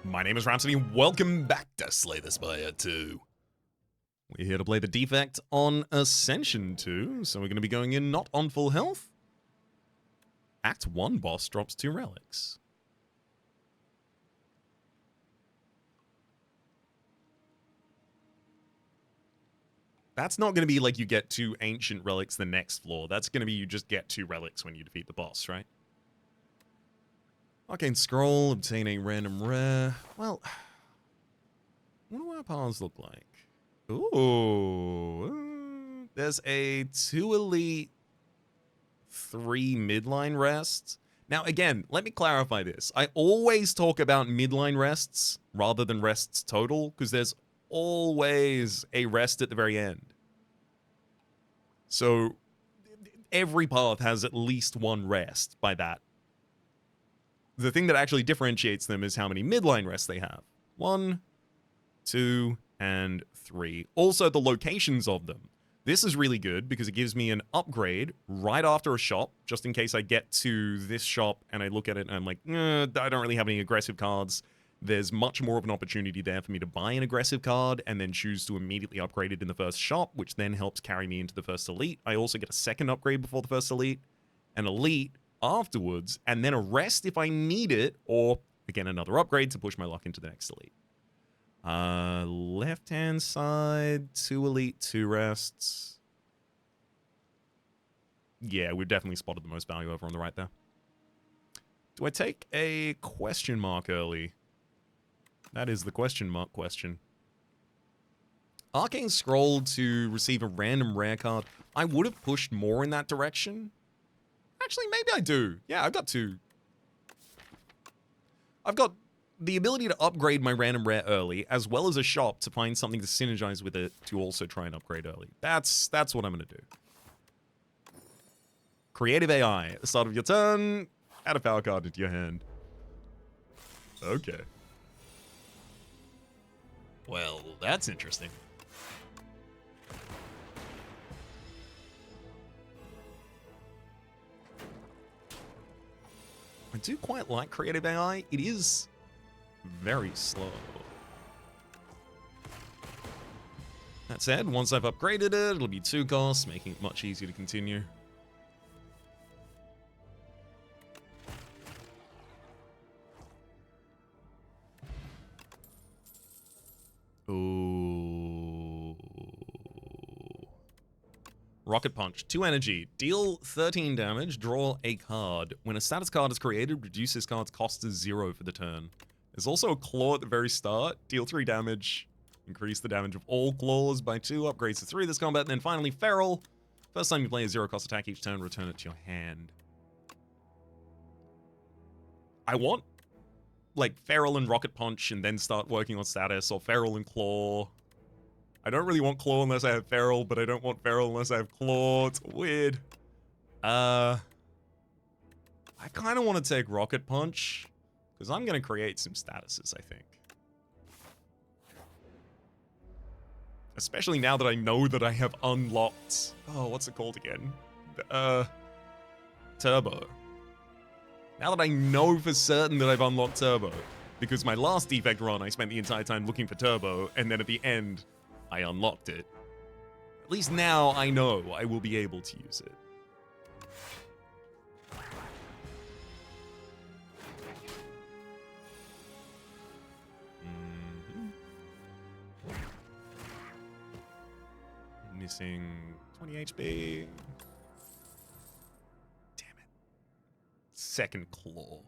My name is Rhapsody, and welcome back to Slay the Spire 2. We're here to play the Defect on Ascension 2, so we're going to be going in not on full health. Act 1 boss drops 2 relics. That's not going to be like you get 2 ancient relics the next floor. That's going to be you just get 2 relics when you defeat the boss, right? Arcane Scroll, obtain a random rare. Well, what do our paths look like? Ooh. There's a 2 elite, 3 midline rests. Now, again, let me clarify this. I always talk about midline rests rather than rests total, because there's always a rest at the very end. So, every path has at least 1 rest by that. The thing that actually differentiates them is how many midline rests they have. 1, 2, and 3. Also, the locations of them. This is really good because it gives me an upgrade right after a shop, just in case I get to this shop and I look at it and I'm like, I don't really have any aggressive cards. There's much more of an opportunity there for me to buy an aggressive card and then choose to immediately upgrade it in the first shop, which then helps carry me into the first elite. I also get a second upgrade before the first elite, an elite afterwards, and then a rest if I need it, or, again, another upgrade to push my luck into the next elite. Left-hand side, 2 elite, 2 rests. Yeah, we've definitely spotted the most value over on the right there. Do I take a question mark early? That is the question mark question. Arcane Scroll to receive a random rare card. I would have pushed more in that direction. Actually, maybe I do. Yeah, I've got 2. I've got the ability to upgrade my random rare early, as well as a shop to find something to synergize with it to also try and upgrade early. That's what I'm going to do. Creative AI. At the start of your turn, add a power card into your hand. Okay. Well, that's interesting. I do quite like Creative AI. It is very slow. That said, once I've upgraded it, it'll be 2 costs, making it much easier to continue. Ooh. Rocket Punch, 2 energy, deal 13 damage, draw a card. When a status card is created, reduce this card's cost to 0 for the turn. There's also a claw at the very start, deal 3 damage, increase the damage of all claws by 2, upgrades to 3 this combat, and then finally Feral. First time you play a 0-cost attack each turn, return it to your hand. I want, like, Feral and Rocket Punch and then start working on status, or Feral and Claw. I don't really want Claw unless I have Feral, but I don't want Feral unless I have Claw. It's weird. I kind of want to take Rocket Punch, because I'm going to create some statuses, I think. Especially now that I know that I have unlocked... Oh, what's it called again? Turbo. Now that I know for certain that I've unlocked Turbo, because my last Defect run, I spent the entire time looking for Turbo, and then at the end, I unlocked it. At least now I know I will be able to use it. Missing 20 HP. Damn it. Second Claw.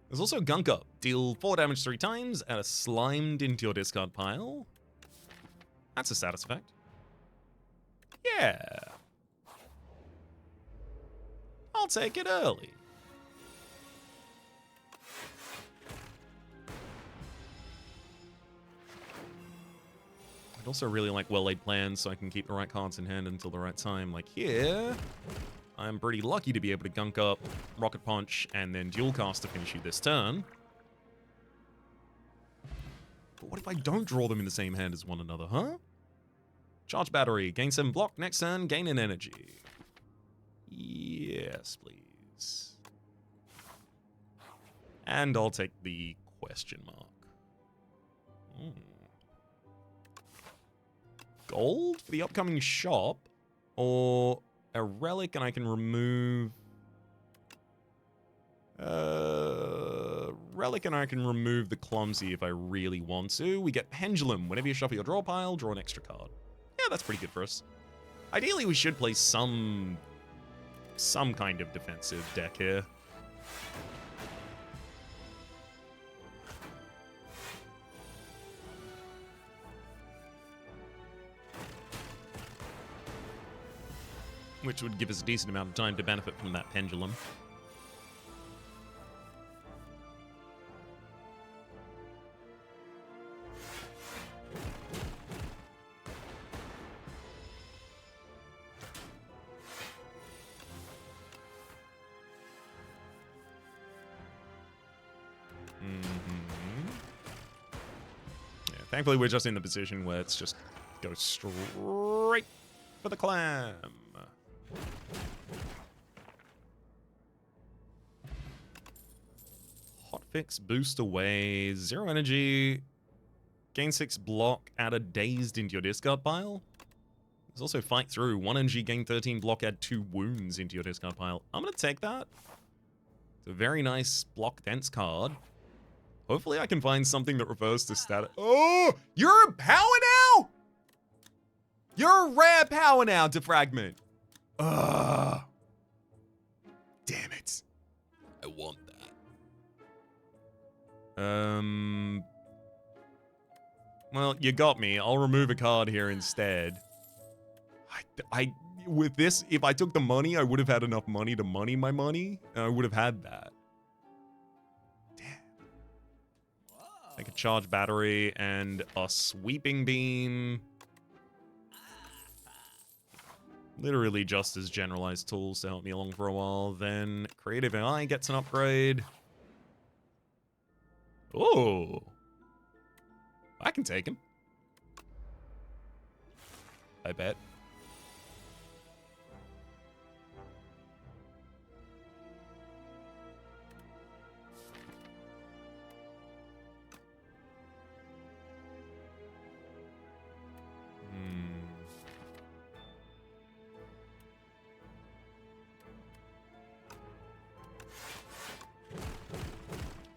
There's also Gunk Up. Deal 4 damage 3 times, add a Slimed into your discard pile. That's a status effect. Yeah. I'll take it early. I'd also really like well-laid plans so I can keep the right cards in hand until the right time. Like here, I'm pretty lucky to be able to Gunk Up, Rocket Punch, and then Dual Cast to finish you this turn. But what if I don't draw them in the same hand as one another, huh? Charge Battery, gain 7 block, next turn, gain an energy. Yes, please. And I'll take the question mark. Hmm. Gold for the upcoming shop, or a relic, and I can remove... relic, and I can remove the clumsy if I really want to. We get pendulum. Whenever you shuffle your draw pile, draw an extra card. Yeah, that's pretty good for us. Ideally, we should play some kind of defensive deck here. Which would give us a decent amount of time to benefit from that pendulum. Thankfully, we're just in the position where it's just go straight for the clam. Hotfix boost away. 0 energy. Gain 6 block. Add a dazed into your discard pile. There's also fight through. 1 energy, gain 13 block. Add 2 wounds into your discard pile. I'm going to take that. It's a very nice block dense card. Hopefully I can find something that refers to status. Oh, you're a power now? You're a rare power now, Defragment. Ugh. Damn it. I want that. Well, you got me. I'll remove a card here instead. With this, if I took the money, I would have had enough money to money my money. And I would have had that. Like a charge battery and a sweeping beam. Literally just as generalized tools to help me along for a while. Then Creative AI gets an upgrade. Oh. I can take him. I bet.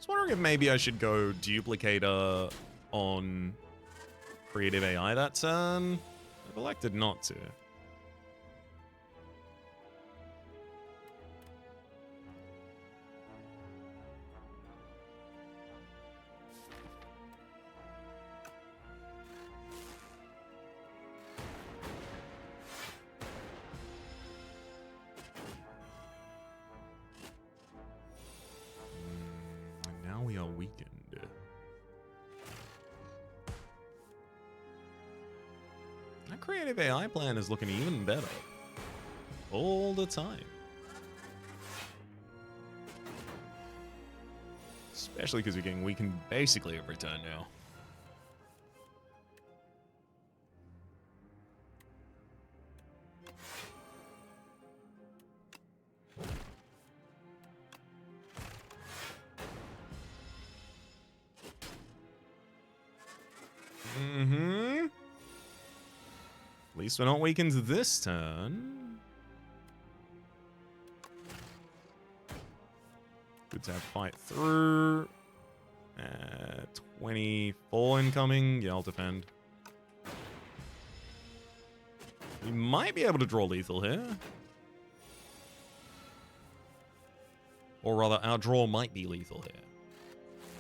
Wondering if maybe I should go Duplicator on Creative AI that turn. I've elected not to. Creative AI plan is looking even better. All the time. Especially because you're getting weakened basically every turn now. At least we're not weakened this turn. Good to have fight through. 24 incoming. Yeah, I'll defend. We might be able to draw lethal here. Or rather, our draw might be lethal here.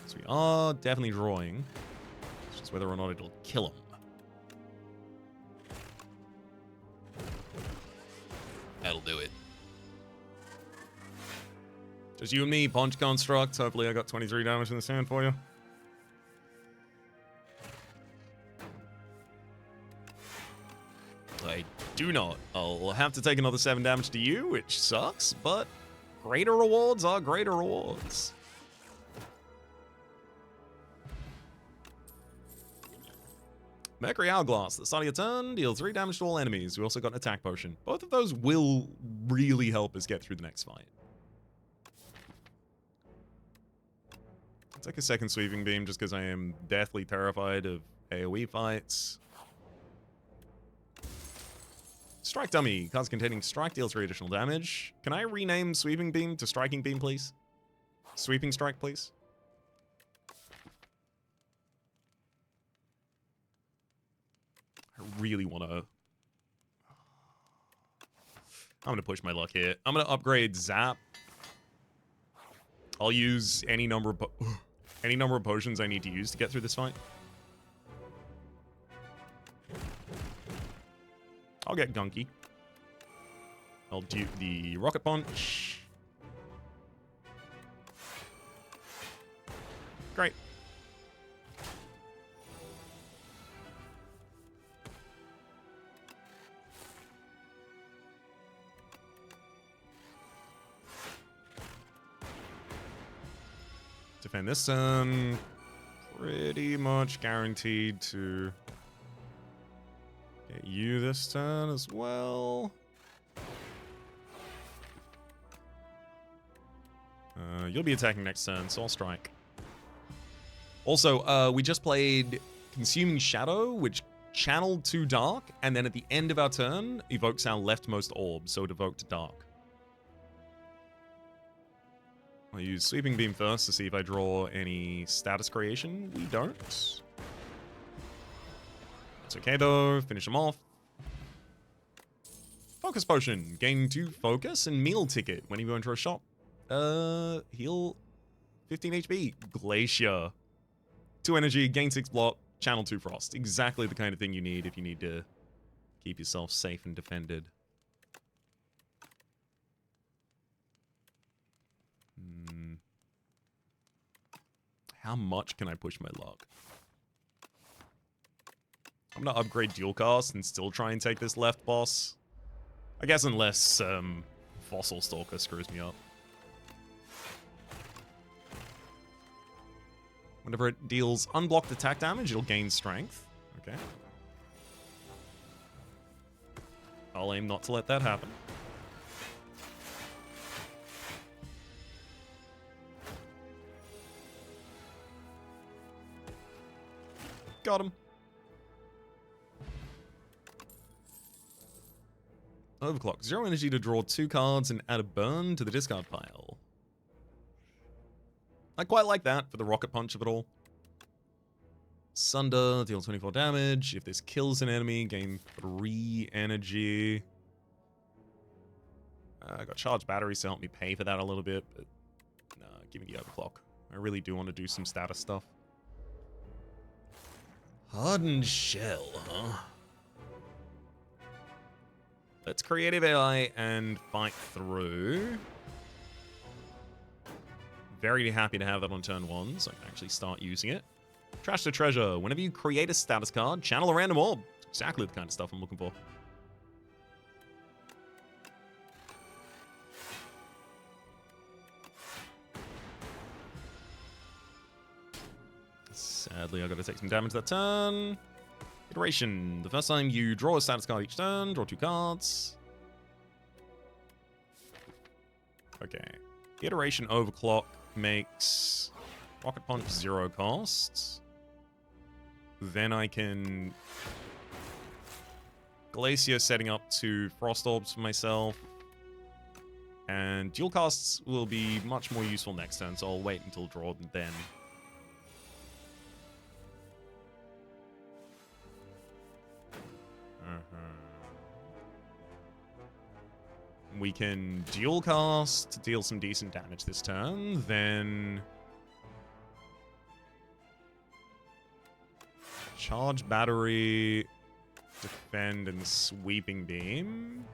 So we are definitely drawing. It's just whether or not it'll kill him. That'll do it. Just you and me, Punch Construct. Hopefully I got 23 damage in this hand for you. I do not. I'll have to take another 7 damage to you, which sucks, but greater rewards are greater rewards. Mercury Hourglass. At the start of your turn, deal 3 damage to all enemies. We also got an attack potion. Both of those will really help us get through the next fight. take a second sweeping beam just because I am deathly terrified of AoE fights. Strike dummy. Cards containing strike deal 3 additional damage. Can I rename sweeping beam to striking beam, please? Sweeping strike, please. I really want to... I'm going to push my luck here. I'm going to upgrade Zap. I'll use any number of potions I need to use to get through this fight. I'll get Gunky. I'll do the Rocket Punch. Great. Defend this turn. Pretty much guaranteed to get you this turn as well. You'll be attacking next turn, so I'll strike. Also, we just played Consuming Shadow, which channeled to Dark, and then at the end of our turn, evokes our leftmost orb, so it evoked Dark. I'll use Sweeping Beam first to see if I draw any status creation. We don't. It's okay though, finish them off. Focus Potion. Gain 2 focus and meal ticket when you go into a shop. Heal 15 HP. Glacier. 2 energy, gain 6 block, channel 2 frost. Exactly the kind of thing you need if you need to keep yourself safe and defended. How much can I push my luck? I'm gonna upgrade dual cast and still try and take this left boss. I guess unless Fossil Stalker screws me up. Whenever it deals unblocked attack damage, it'll gain strength. Okay. I'll aim not to let that happen. Got him. Overclock. 0 energy to draw 2 cards and add a burn to the discard pile. I quite like that for the rocket punch of it all. Sunder, deal 24 damage. If this kills an enemy, gain 3 energy. I got charged batteries to help me pay for that a little bit, but nah, give me the overclock. I really do want to do some status stuff. Hardened Shell, huh? Let's Creative AI and fight through. Very happy to have that on turn 1, so I can actually start using it. Trash the Treasure. Whenever you create a status card, channel a random orb. Exactly the kind of stuff I'm looking for. Sadly, I got to take some damage that turn. Iteration. The first time you draw a status card each turn, draw 2 cards. Okay. Iteration Overclock makes Rocket Punch 0 costs. Then I can Glacier setting up 2 Frost Orbs for myself. And dual casts will be much more useful next turn, so I'll wait until draw then. We can dual cast to deal some decent damage this turn, then charge battery, defend, and sweeping beam.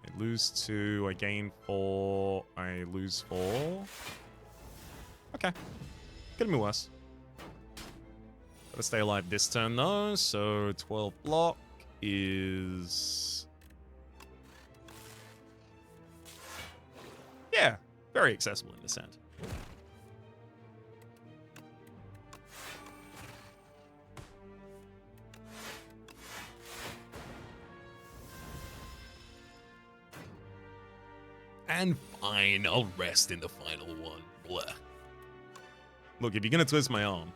I lose 2, I gain 4, I lose 4. Okay, could have been worse. Gotta stay alive this turn though, so 12 block is... yeah, very accessible in this end. And fine. I'll rest in the final one. Blah. Look, if you're gonna twist my arm.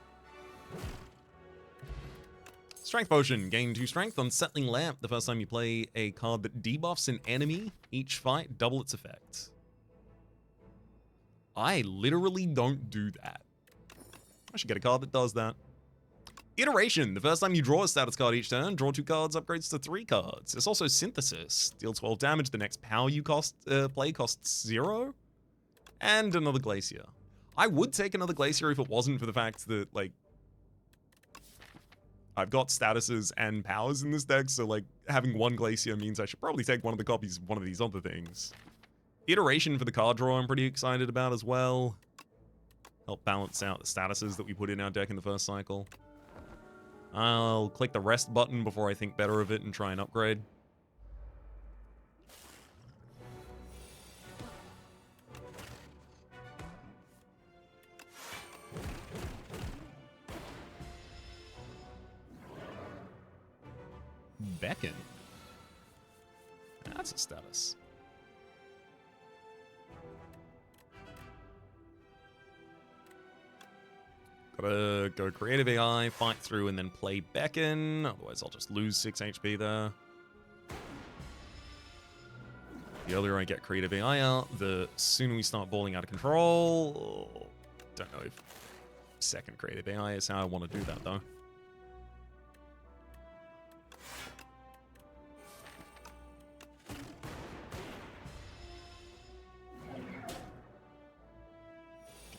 Strength Potion. Gain 2 strength. Unsettling Lamp. The first time you play a card that debuffs an enemy, each fight, double its effect. I literally don't do that. I should get a card that does that. Iteration. The first time you draw a status card each turn, draw 2 cards, upgrades to 3 cards. It's also Synthesis. Deal 12 damage. The next power you play costs 0. And another Glacier. I would take another Glacier if it wasn't for the fact that, like, I've got statuses and powers in this deck, so, like, having 1 Glacier means I should probably take one of the copies of one of these other things. Iteration for the card draw I'm pretty excited about as well. Help balance out the statuses that we put in our deck in the first cycle. I'll click the rest button before I think better of it and try and upgrade. Beckon. That's a status. Gotta go Creative AI, fight through, and then play Beckon. Otherwise, I'll just lose 6 HP there. The earlier I get Creative AI out, the sooner we start balling out of control. Don't know if second Creative AI is how I want to do that, though.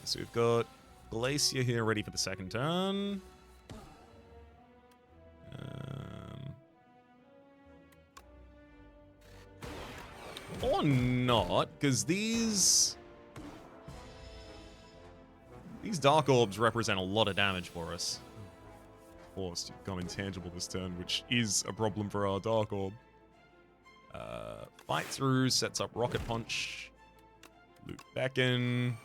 So we've got Glacier here ready for the second turn. Or not, because these Dark Orbs represent a lot of damage for us. Forced, you've gone intangible this turn, which is a problem for our Dark Orb. Fight through, sets up Rocket Punch. Loop Beckon.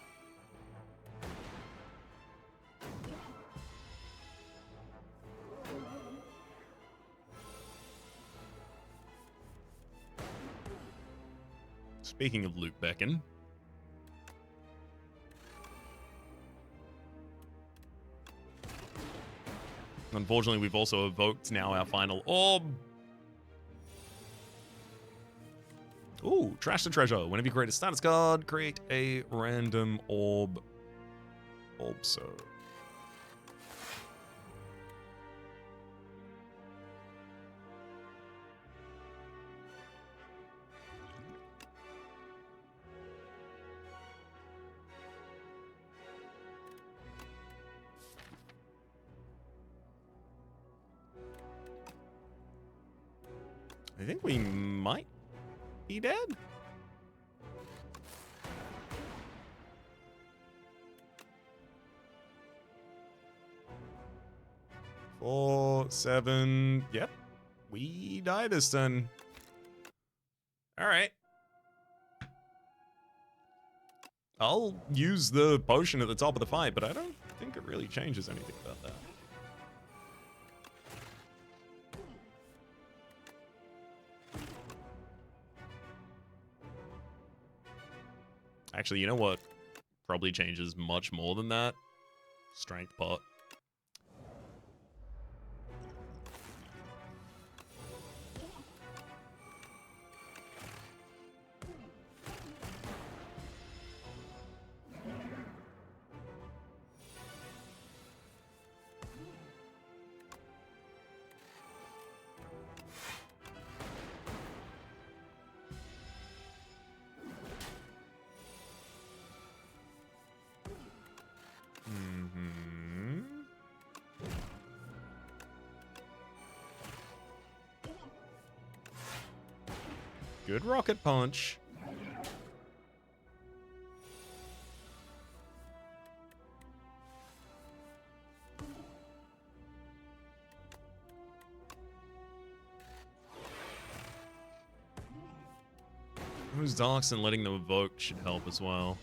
Speaking of Loop Beckon. Unfortunately, we've also evoked now our final orb. Ooh, Trash the Treasure. Whenever you create a status card, create a random orb. Also. I think we might be dead. Four, 7. Yep. We die this turn. All right. I'll use the potion at the top of the fight, but I don't think it really changes anything about that. Actually, you know what? Probably changes much more than that. Strength pot. Good Rocket Punch. Those Darks and letting them evoke should help as well.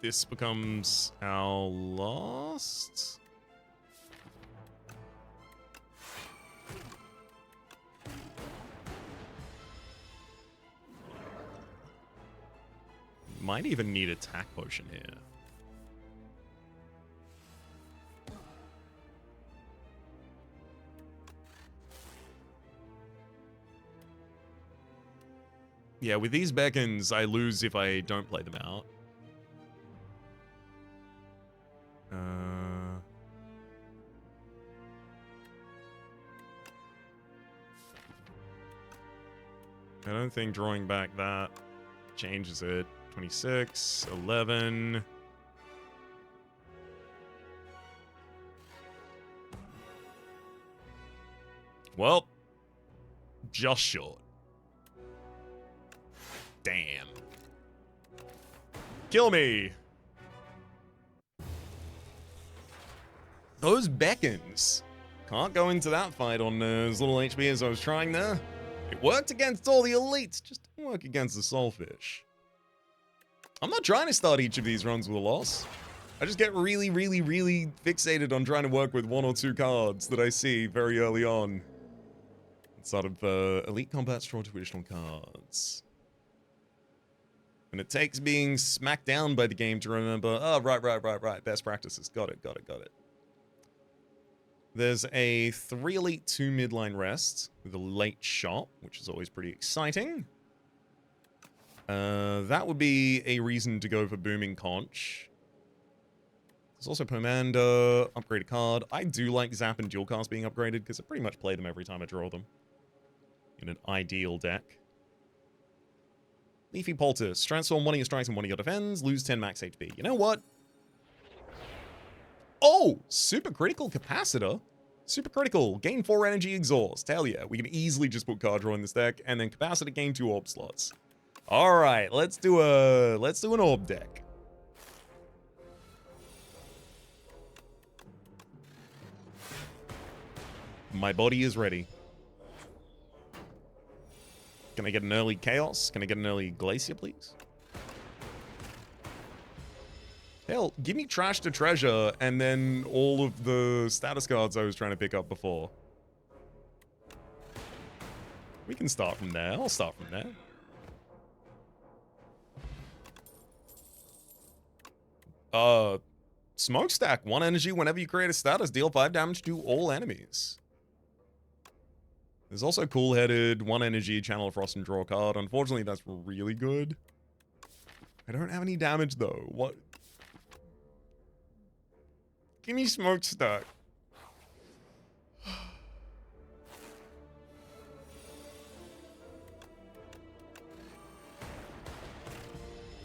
this becomes our last. Might even need attack potion here. Yeah, with these beacons, I lose if I don't play them out. I don't think drawing back that changes it. 26, 11. Well, just short. Damn. Kill me. Those beacons. Can't go into that fight on as little HP as I was trying there. It worked against all the elites, just didn't work against the Soulfish. I'm not trying to start each of these runs with a loss. I just get really, really, really fixated on trying to work with one or two cards that I see very early on. Sort of elite combat, draw two additional cards. And it takes being smacked down by the game to remember, oh, right. Best practices. Got it. There's a 3 elite, 2 midline rest with a late shot, which is always pretty exciting. That would be a reason to go for Booming Conch. There's also Pomander, upgrade a card. I do like Zap and Dual Cast being upgraded because I pretty much play them every time I draw them. In an ideal deck. Leafy Poultice. Transform one of your strikes and one of your defends. Lose 10 max HP. You know what? Oh! Super Critical Capacitor. Super Critical. Gain 4 energy exhaust. Hell yeah. We can easily just put card draw in this deck. And then Capacitor gain 2 orb slots. Alright. Let's do an orb deck. My body is ready. Can I get an early Chaos? Can I get an early Glacier, please? Hell, give me Trash to Treasure and then all of the status cards I was trying to pick up before. We can start from there. I'll start from there. Smokestack. 1 energy whenever you create a status. Deal 5 damage to all enemies. There's also Cool-Headed, 1 energy, Channel of Frost and draw a card. Unfortunately, that's really good. I don't have any damage, though. What? Give me Smokestack. I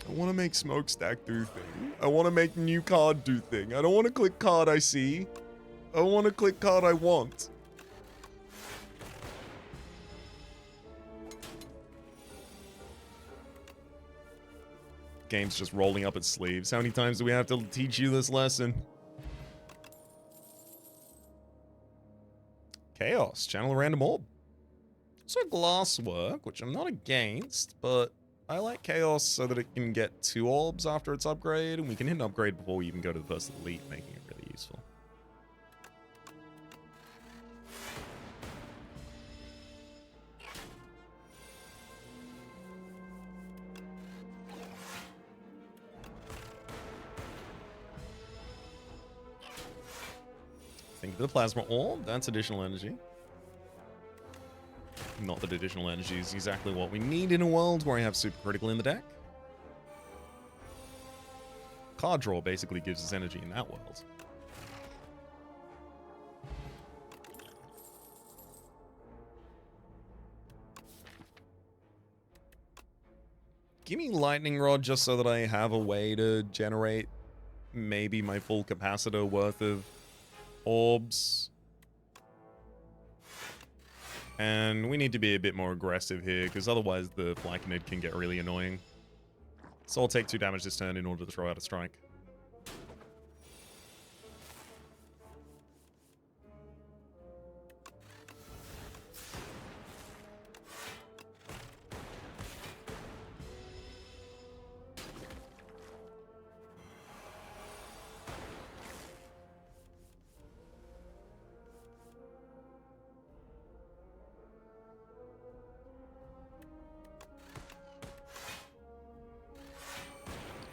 want to make Smokestack do thing. I want to make new card do thing. I don't want to click card I see. I want to click card I want. Game's just rolling up its sleeves. How many times do we have to teach you this lesson? Chaos. Channel a random orb. Also Glasswork, which I'm not against, but I like Chaos so that it can get 2 orbs after its upgrade, and we can hit an upgrade before we even go to the first elite, making it really useful. Think of the Plasma Orb, that's additional energy. Not that additional energy is exactly what we need in a world where I have Super Critical in the deck. Card draw basically gives us energy in that world. Give me Lightning Rod just so that I have a way to generate maybe my full capacitor worth of orbs. And we need to be a bit more aggressive here, because otherwise the Flyconid can get really annoying. So I'll take 2 damage this turn in order to throw out a strike.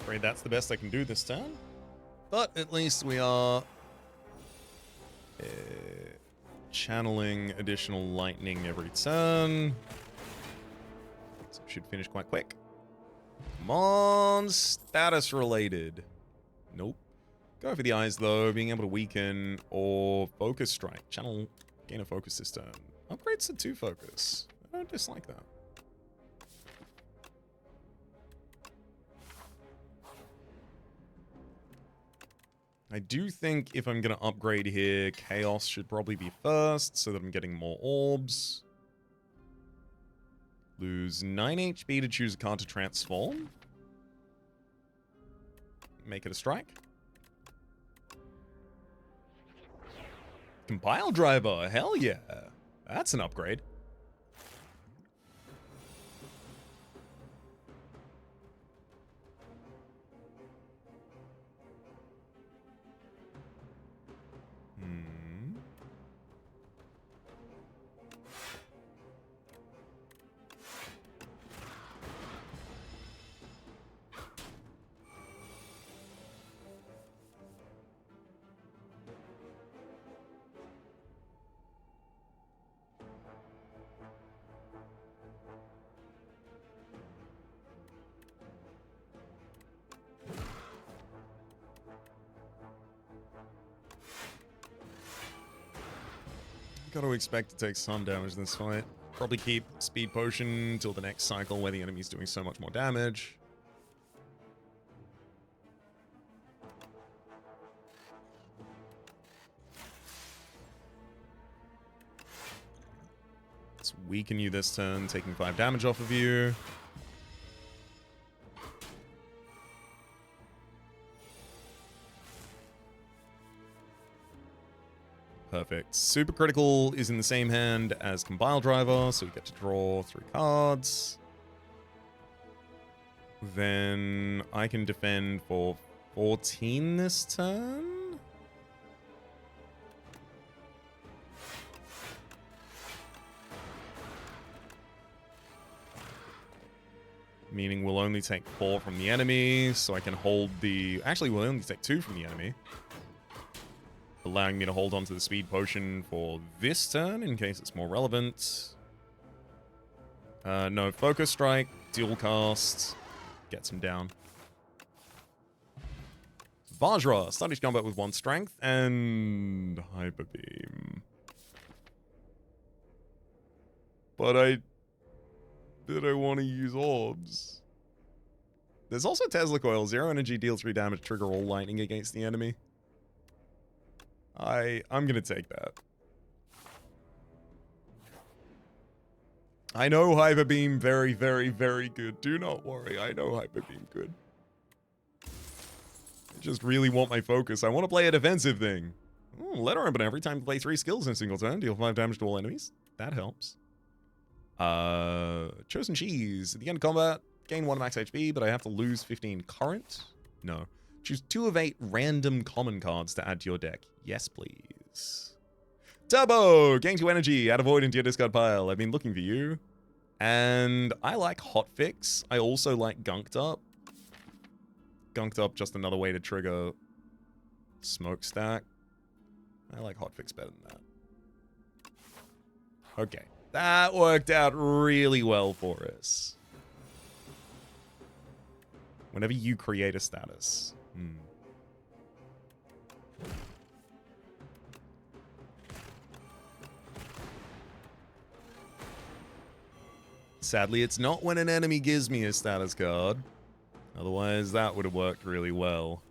Afraid that's the best I can do this turn. But at least we are channeling additional lightning every turn. So it should finish quite quick. Come on, status related. Nope. Go for the eyes though, being able to weaken or focus strike. Channel, gain a focus this turn. Upgrades to 2 focus. I don't dislike that. I do think if I'm going to upgrade here, Chaos should probably be first so that I'm getting more orbs. Lose 9 HP to choose a card to transform. Make it a strike. Compile driver, hell yeah. That's an upgrade. Gotta expect to take some damage in this fight. Probably keep speed potion until the next cycle where the enemy's doing so much more damage. Let's weaken you this turn, taking 5 damage off of you. Perfect. Super Critical is in the same hand as Compile Driver, so we get to draw 3 cards. Then I can defend for 14 this turn. Meaning we'll only take 4 from the enemy, so I can hold the... Actually, we'll only take 2 from the enemy. Allowing me to hold on to the speed potion for this turn in case it's more relevant. No, focus strike, dual cast, gets him down. Vajra, starting combat with 1 strength and hyper beam. But did I want to use orbs? There's also Tesla Coil, 0 energy, deal 3 damage, trigger all lightning against the enemy. I'm gonna take that. I know Hyper Beam very, very, very good. Do not worry, I know Hyper Beam good. I just really want my focus. I want to play a defensive thing. Ooh, letter opener. Every time you play 3 skills in a single turn, deal 5 damage to all enemies. That helps. Chosen Cheese. At the end of combat, gain 1 max HP, but I have to lose 15 current. No. Choose 2 of 8 random common cards to add to your deck. Yes, please. Turbo! Gain 2 energy. Add a void into your discard pile. I've been looking for you. And I like Hotfix. I also like Gunked Up. Gunked Up, just another way to trigger Smokestack. I like Hotfix better than that. Okay. That worked out really well for us. Whenever you create a status. Sadly, it's not when an enemy gives me a status card. Otherwise, that would have worked really well.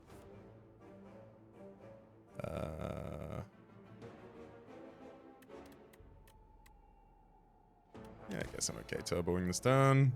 Yeah, I guess I'm okay turboing this turn.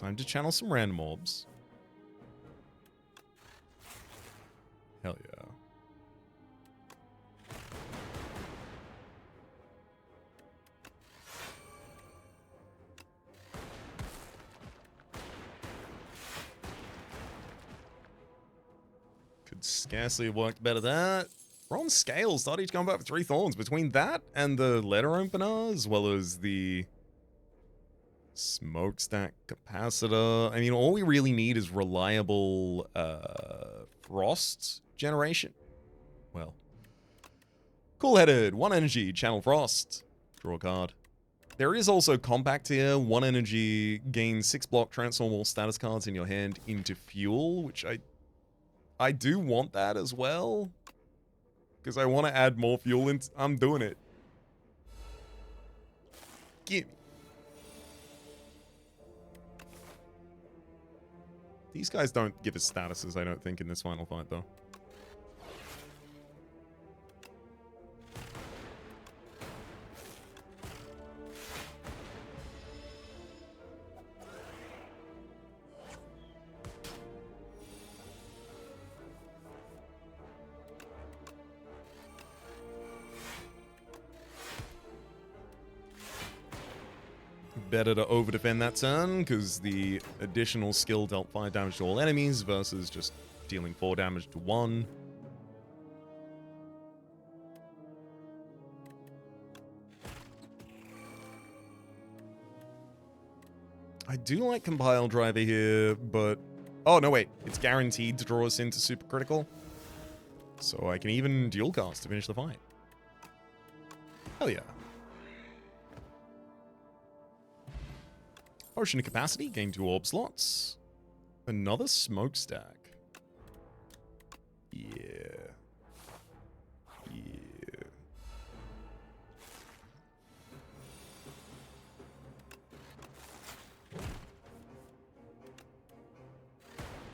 Time to channel some random orbs. Hell yeah. Could scarcely have worked better there. Bronze scales starting to come back with 3 thorns. Between that and the letter opener, as well as the smokestack capacitor. I mean, all we really need is reliable frost generation. Well, cool-headed, 1 energy, channel frost. Draw a card. There is also compact here, 1 energy, gain 6 block, transform all status cards in your hand into fuel, which I do want that as well. Because I want to add more fuel in. I'm doing it. Gimme. These guys don't give us statuses, I don't think, in this final fight, though. Better to over-defend that turn, because the additional skill dealt 5 damage to all enemies versus just dealing 4 damage to 1. I do like Compile Driver here, but... Oh, no, wait. It's guaranteed to draw us into Super Critical. So I can even dual cast to finish the fight. Hell yeah. Potion of Capacity, gain 2 orb slots. Another smokestack. Yeah. Yeah.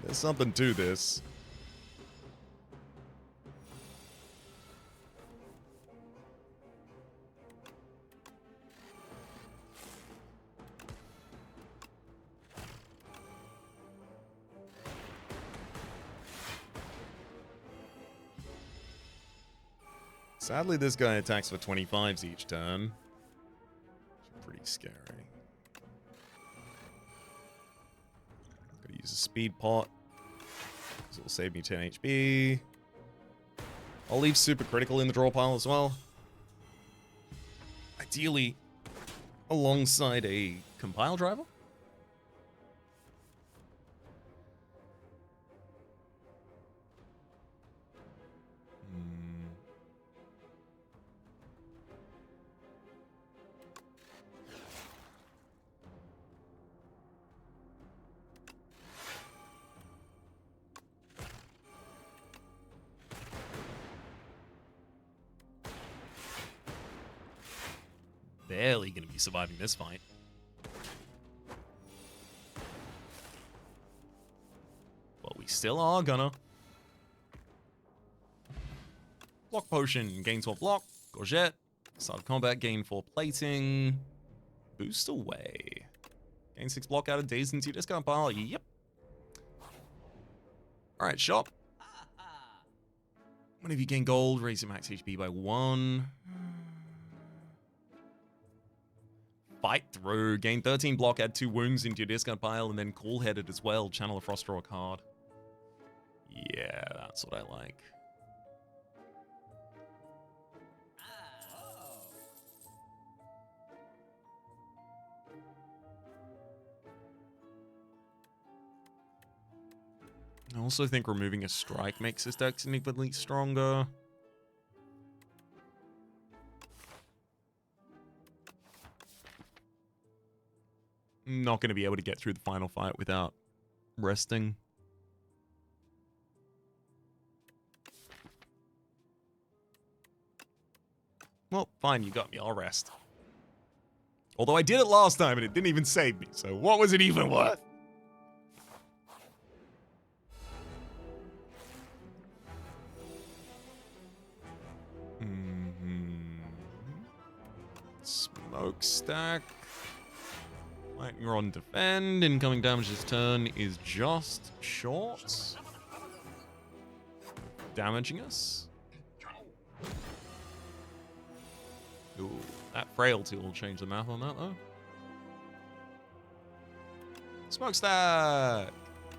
There's something to this. Sadly, this guy attacks for 25s each turn. Pretty scary. Gotta use a speed pot. This will save me 10 HP. I'll leave super critical in the draw pile as well. Ideally, alongside a compile driver. Barely going to be surviving this fight. But we still are gonna. Block Potion, gain 12 block. Gorget. Start of combat, gain 4 plating. Boost away. Gain 6 block out of days into your discard pile. Yep. Alright, shop. Whenever you gain gold, raise your max HP by 1. Fight through. Gain 13 block, add 2 wounds into your discard pile, and then cool-headed as well. Channel a frost, draw a card. Yeah, that's what I like. I also think removing a strike makes this deck significantly stronger. Not going to be able to get through the final fight without resting. Well, fine, you got me. I'll rest. Although I did it last time and it didn't even save me, so what was it even worth? Smokestack. Lightning Rod and defend. Incoming damage this turn is just short. Damaging us. Ooh, that frailty will change the math on that though. Smokestack!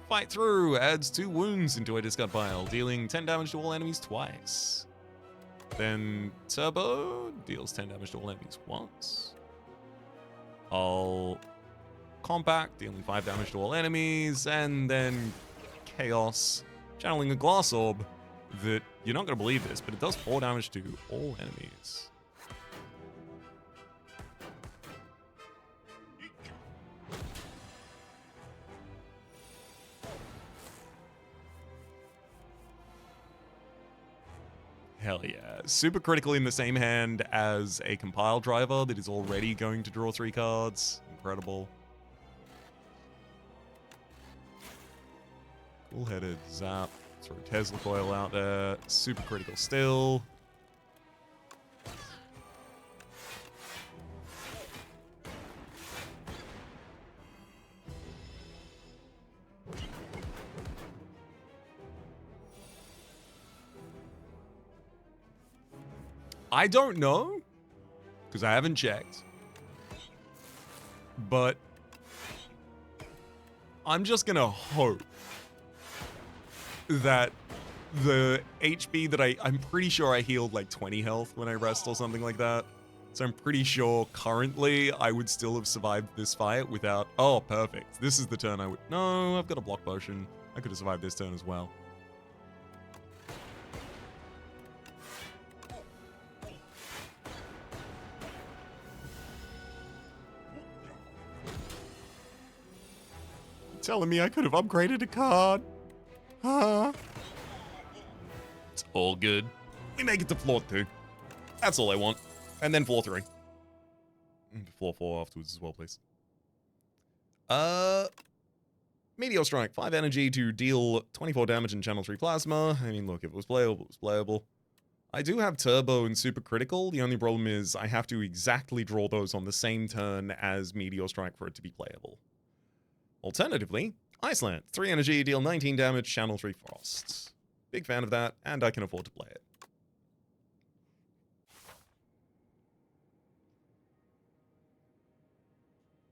Fight through, adds 2 wounds into a discard pile, dealing 10 damage to all enemies twice. Then Turbo deals 10 damage to all enemies once. I'll Compact, dealing 5 damage to all enemies, and then Chaos, channeling a Glass Orb that, you're not going to believe this, but it does 4 damage to all enemies. Hell yeah. Super critical in the same hand as a compile driver that is already going to draw 3 cards. Incredible. Cool-headed zap. Throw Tesla Coil out there. Super critical still. I don't know, because I haven't checked, but I'm just gonna hope that the HP that I'm pretty sure I healed like 20 health when I rest or something like that. So I'm pretty sure currently I would still have survived this fight without, oh, perfect. This is the turn I would, no, I've got a block potion. I could have survived this turn as well. Telling me I could have upgraded a card. Huh? It's all good. We make it to floor 2. That's all I want. And then floor 3. Floor 4 afterwards as well, please. Meteor Strike. 5 energy to deal 24 damage and channel 3 plasma. I mean, look, if it was playable, it was playable. I do have Turbo and Super Critical. The only problem is I have to exactly draw those on the same turn as Meteor Strike for it to be playable. Alternatively, Iceland. 3 energy, deal 19 damage, channel 3 frost. Big fan of that, and I can afford to play it.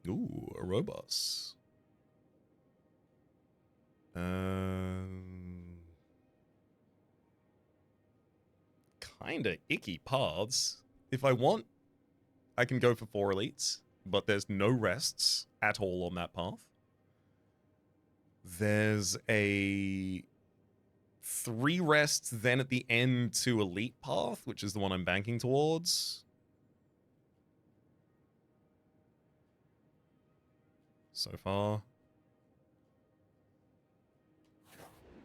Ooh, a Robos. Kinda icky paths. If I want, I can go for 4 elites, but there's no rests at all on that path. There's a 3 rests then at the end to elite path, which is the one I'm banking towards. So far.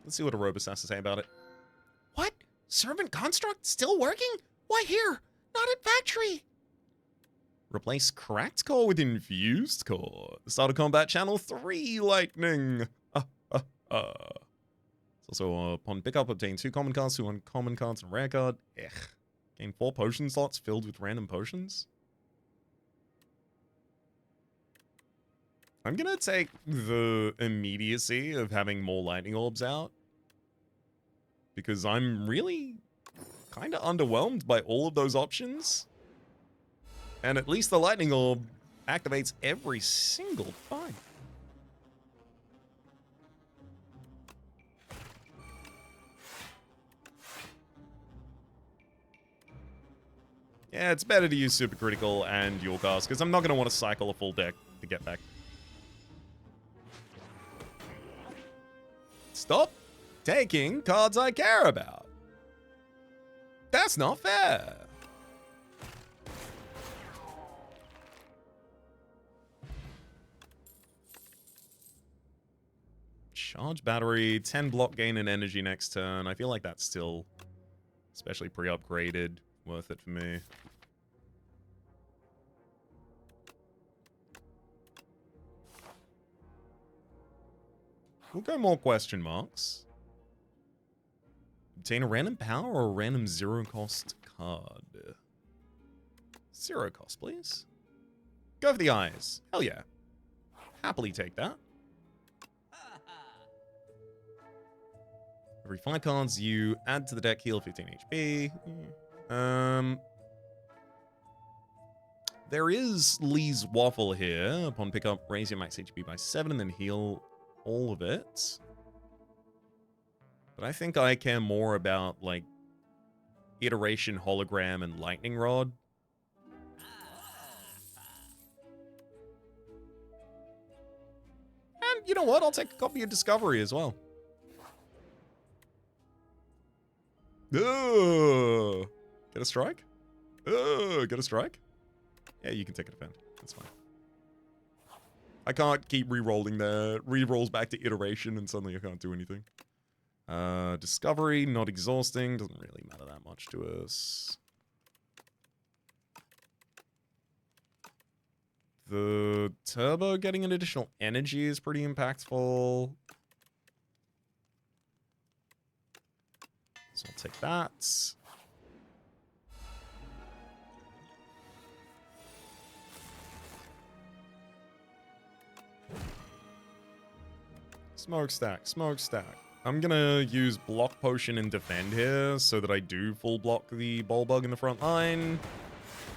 Let's see what Aerobus has to say about it. What? Servant construct still working? Why here? Not at factory. Replace cracked core with infused core. Start of combat channel 3 lightning. It's also upon pickup, obtain 2 common cards, 2 uncommon cards, and a rare card. Gain 4 potion slots filled with random potions. I'm gonna take the immediacy of having more lightning orbs out, because I'm really kind of underwhelmed by all of those options. And at least the lightning orb activates every single time. Yeah, it's better to use Super Critical and Dual Cast, because I'm not going to want to cycle a full deck to get back. Stop taking cards I care about. That's not fair. Charge battery, 10 block gain and energy next turn. I feel like that's still, especially pre-upgraded, worth it for me. We'll go more question marks. Obtain a random power or a random 0-cost card. 0 cost, please. Go for the eyes. Hell yeah. happily take that. Every 5 cards you add to the deck heal 15 HP. There is Lee's Waffle here. Upon pickup, raise your max HP by 7 and then heal all of it. But I think I care more about, like, Iteration, Hologram, and Lightning Rod. And you know what? I'll take a copy of Discovery as well. Ugh. Get a strike? Ugh, get a strike? Yeah, you can take a defend. That's fine. I can't keep re-rolling there. Re-rolls back to Iteration and suddenly I can't do anything. Discovery, not exhausting. Doesn't really matter that much to us. The turbo getting an additional energy is pretty impactful. So I'll take that. Smokestack, smokestack. I'm gonna use block potion and defend here so that I do full block the Bulbug in the front line,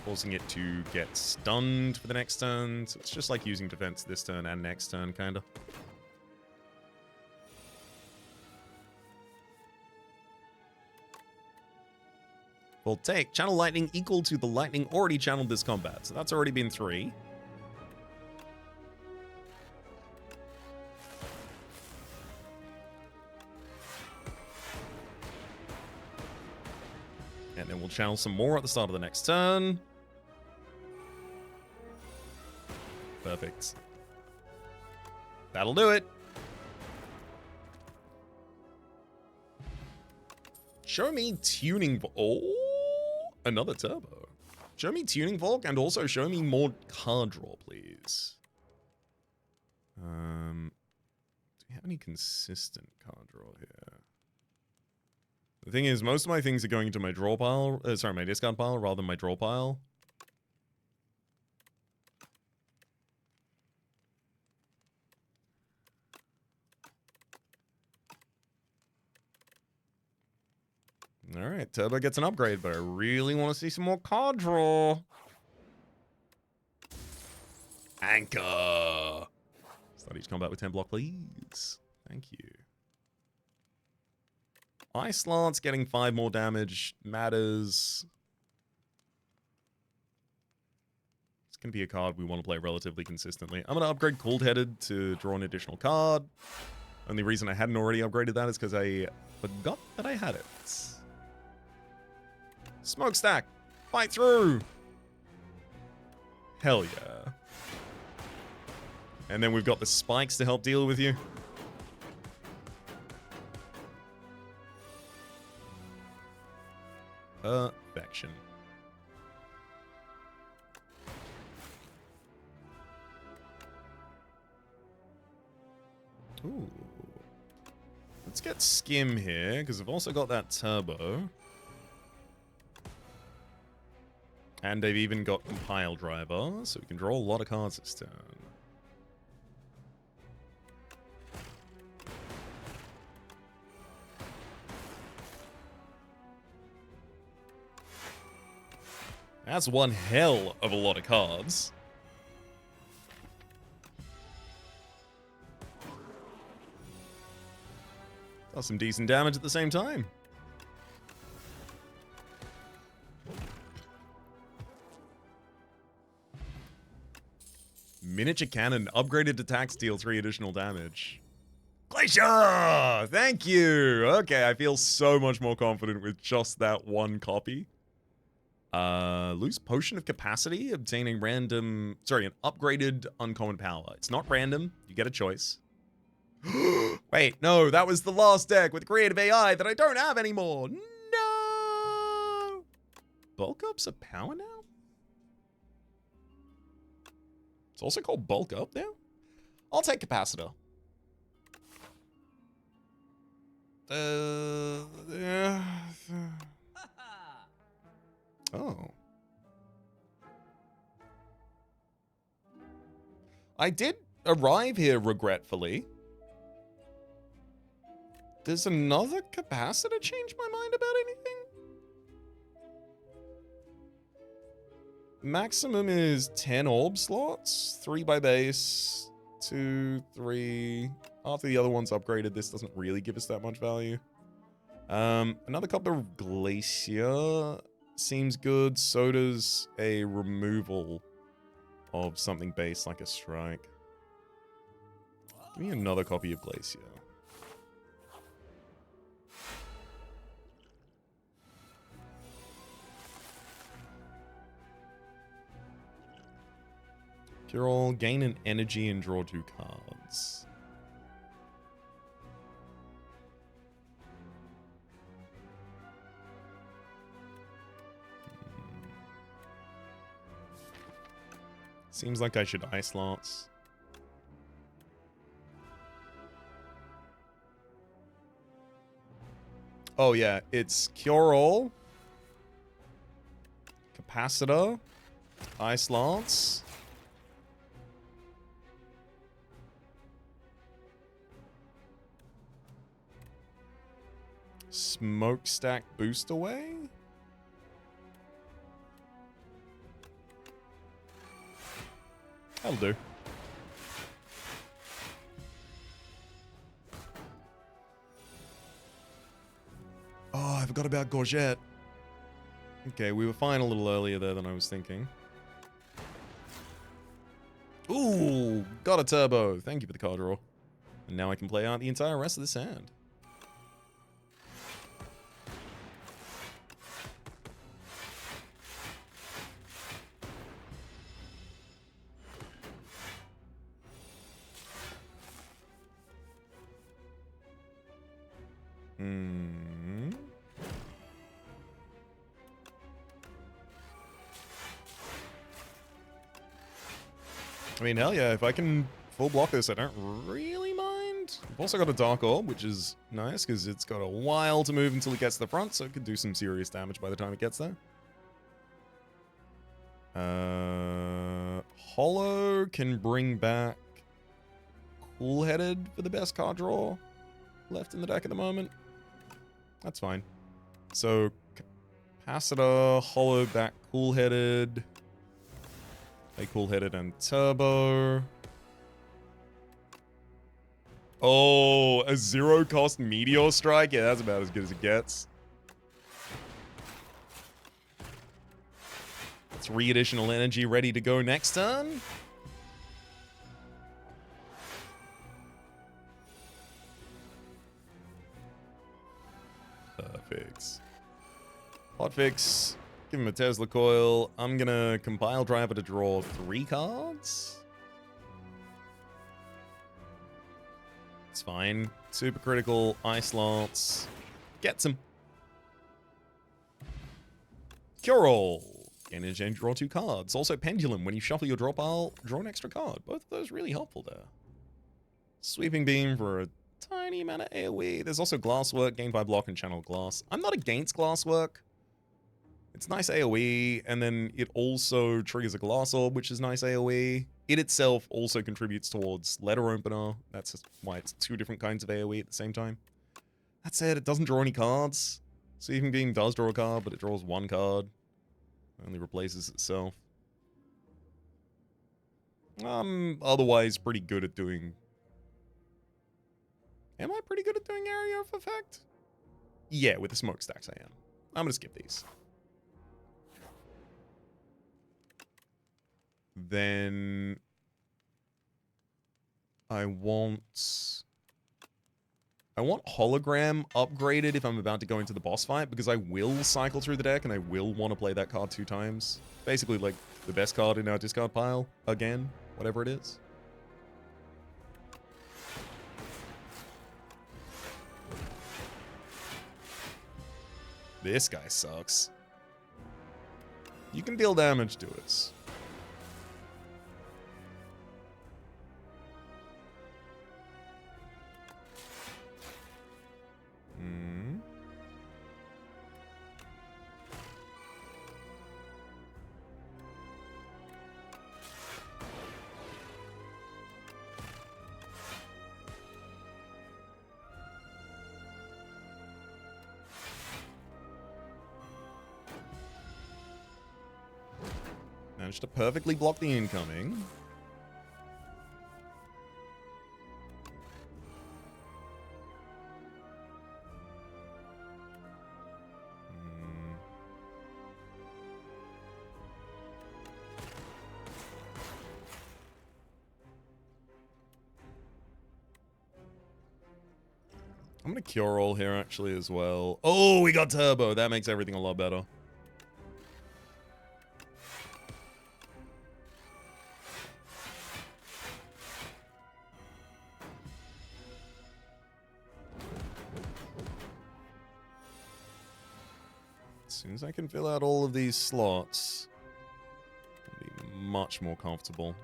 forcing it to get stunned for the next turn. So it's just like using defense this turn and next turn, kinda. We'll take channel lightning equal to the lightning already channeled this combat. So that's already been 3. And then we'll channel some more at the start of the next turn. Perfect. That'll do it. Show me Tuning... Oh, another turbo. Show me Tuning Volk and also show me more card draw, please. Do we have any consistent card draw here? The thing is, most of my things are going into my draw pile. Sorry, my discard pile rather than my draw pile. Alright, Turbo gets an upgrade, but I really want to see some more card draw. Anchor! Start each combat with 10 block, please. Thank you. Ice Lance getting 5 more damage matters. It's going to be a card we want to play relatively consistently. I'm going to upgrade Cold Headed to draw an additional card. Only reason I hadn't already upgraded that is because I forgot that I had it. Smokestack! Fight through! Hell yeah. And then we've got the spikes to help deal with you. Perfection. Ooh. Let's get Skim here, because I've also got that Turbo. And they've even got Compile Driver, so we can draw a lot of cards this turn. That's one hell of a lot of cards. Does some decent damage at the same time. Miniature Cannon, upgraded attacks deal 3 additional damage. Glacier! Thank you! Okay, I feel so much more confident with just that one copy. Lose Potion of Capacity, obtaining an upgraded uncommon power. It's not random, you get a choice. Wait, no, that was the last deck with creative AI that I don't have anymore. No! Bulk Up's a power now? It's also called Bulk Up now? I'll take Capacitor. Oh. I did arrive here regretfully. Does another capacitor change my mind about anything? Maximum is 10 orb slots, 3 by base, 2, 3. After the other one's upgraded, this doesn't really give us that much value. Another copper of Glacier seems good. So does a removal of something base like a strike. Give me another copy of Glacier. Cure all, gain an energy and draw 2 cards. Seems like I should Ice Lance. Oh yeah, it's Cure All, Capacitor, Ice Lance, Smokestack Boost Away? That'll do. Oh, I forgot about Gorget. Okay, we were fine a little earlier there than I was thinking. Ooh, got a turbo. Thank you for the card draw. And now I can play out the entire rest of this hand. I mean, hell yeah, if I can full block this, I don't really mind. I've also got a Dark Orb, which is nice, because it's got a while to move until it gets to the front, so it could do some serious damage by the time it gets there. Hollow can bring back Cool-Headed for the best card draw left in the deck at the moment. That's fine. So, Capacitor, Hollow back Cool-Headed. Play Cool-Headed and Turbo. Oh, a 0-cost Meteor Strike? Yeah, that's about as good as it gets. 3 additional energy ready to go next turn. Perfect. Hotfix. Give him a Tesla Coil. I'm gonna Compile Driver to draw 3 cards. It's fine. Super Critical, Ice Lance. Gets him. Cure All. Gain an exchange, draw 2 cards. Also Pendulum. When you shuffle your draw pile, draw an extra card. Both of those really helpful there. Sweeping Beam for a tiny amount of AoE. There's also Glasswork, gain by block and channel glass. I'm not against Glasswork. It's nice AoE, and then it also triggers a Glass Orb, which is nice AoE. It itself also contributes towards Letter Opener. That's why it's 2 different kinds of AoE at the same time. That said, it doesn't draw any cards. Sweeping Beam does draw a card, but it draws 1 card. It only replaces itself. Otherwise pretty good at doing... Am I pretty good at doing Area of Effect? Yeah, with the Smokestacks I am. I'm gonna skip these. Then I want Hologram upgraded if I'm about to go into the boss fight, because I will cycle through the deck and I will want to play that card 2 times. Basically, like, the best card in our discard pile, again, whatever it is. This guy sucks. You can deal damage to us. Managed to perfectly block the incoming. I'm gonna cure all here actually as well. Oh, we got turbo. That makes everything a lot better. As soon as I can fill out all of these slots, I'll be much more comfortable.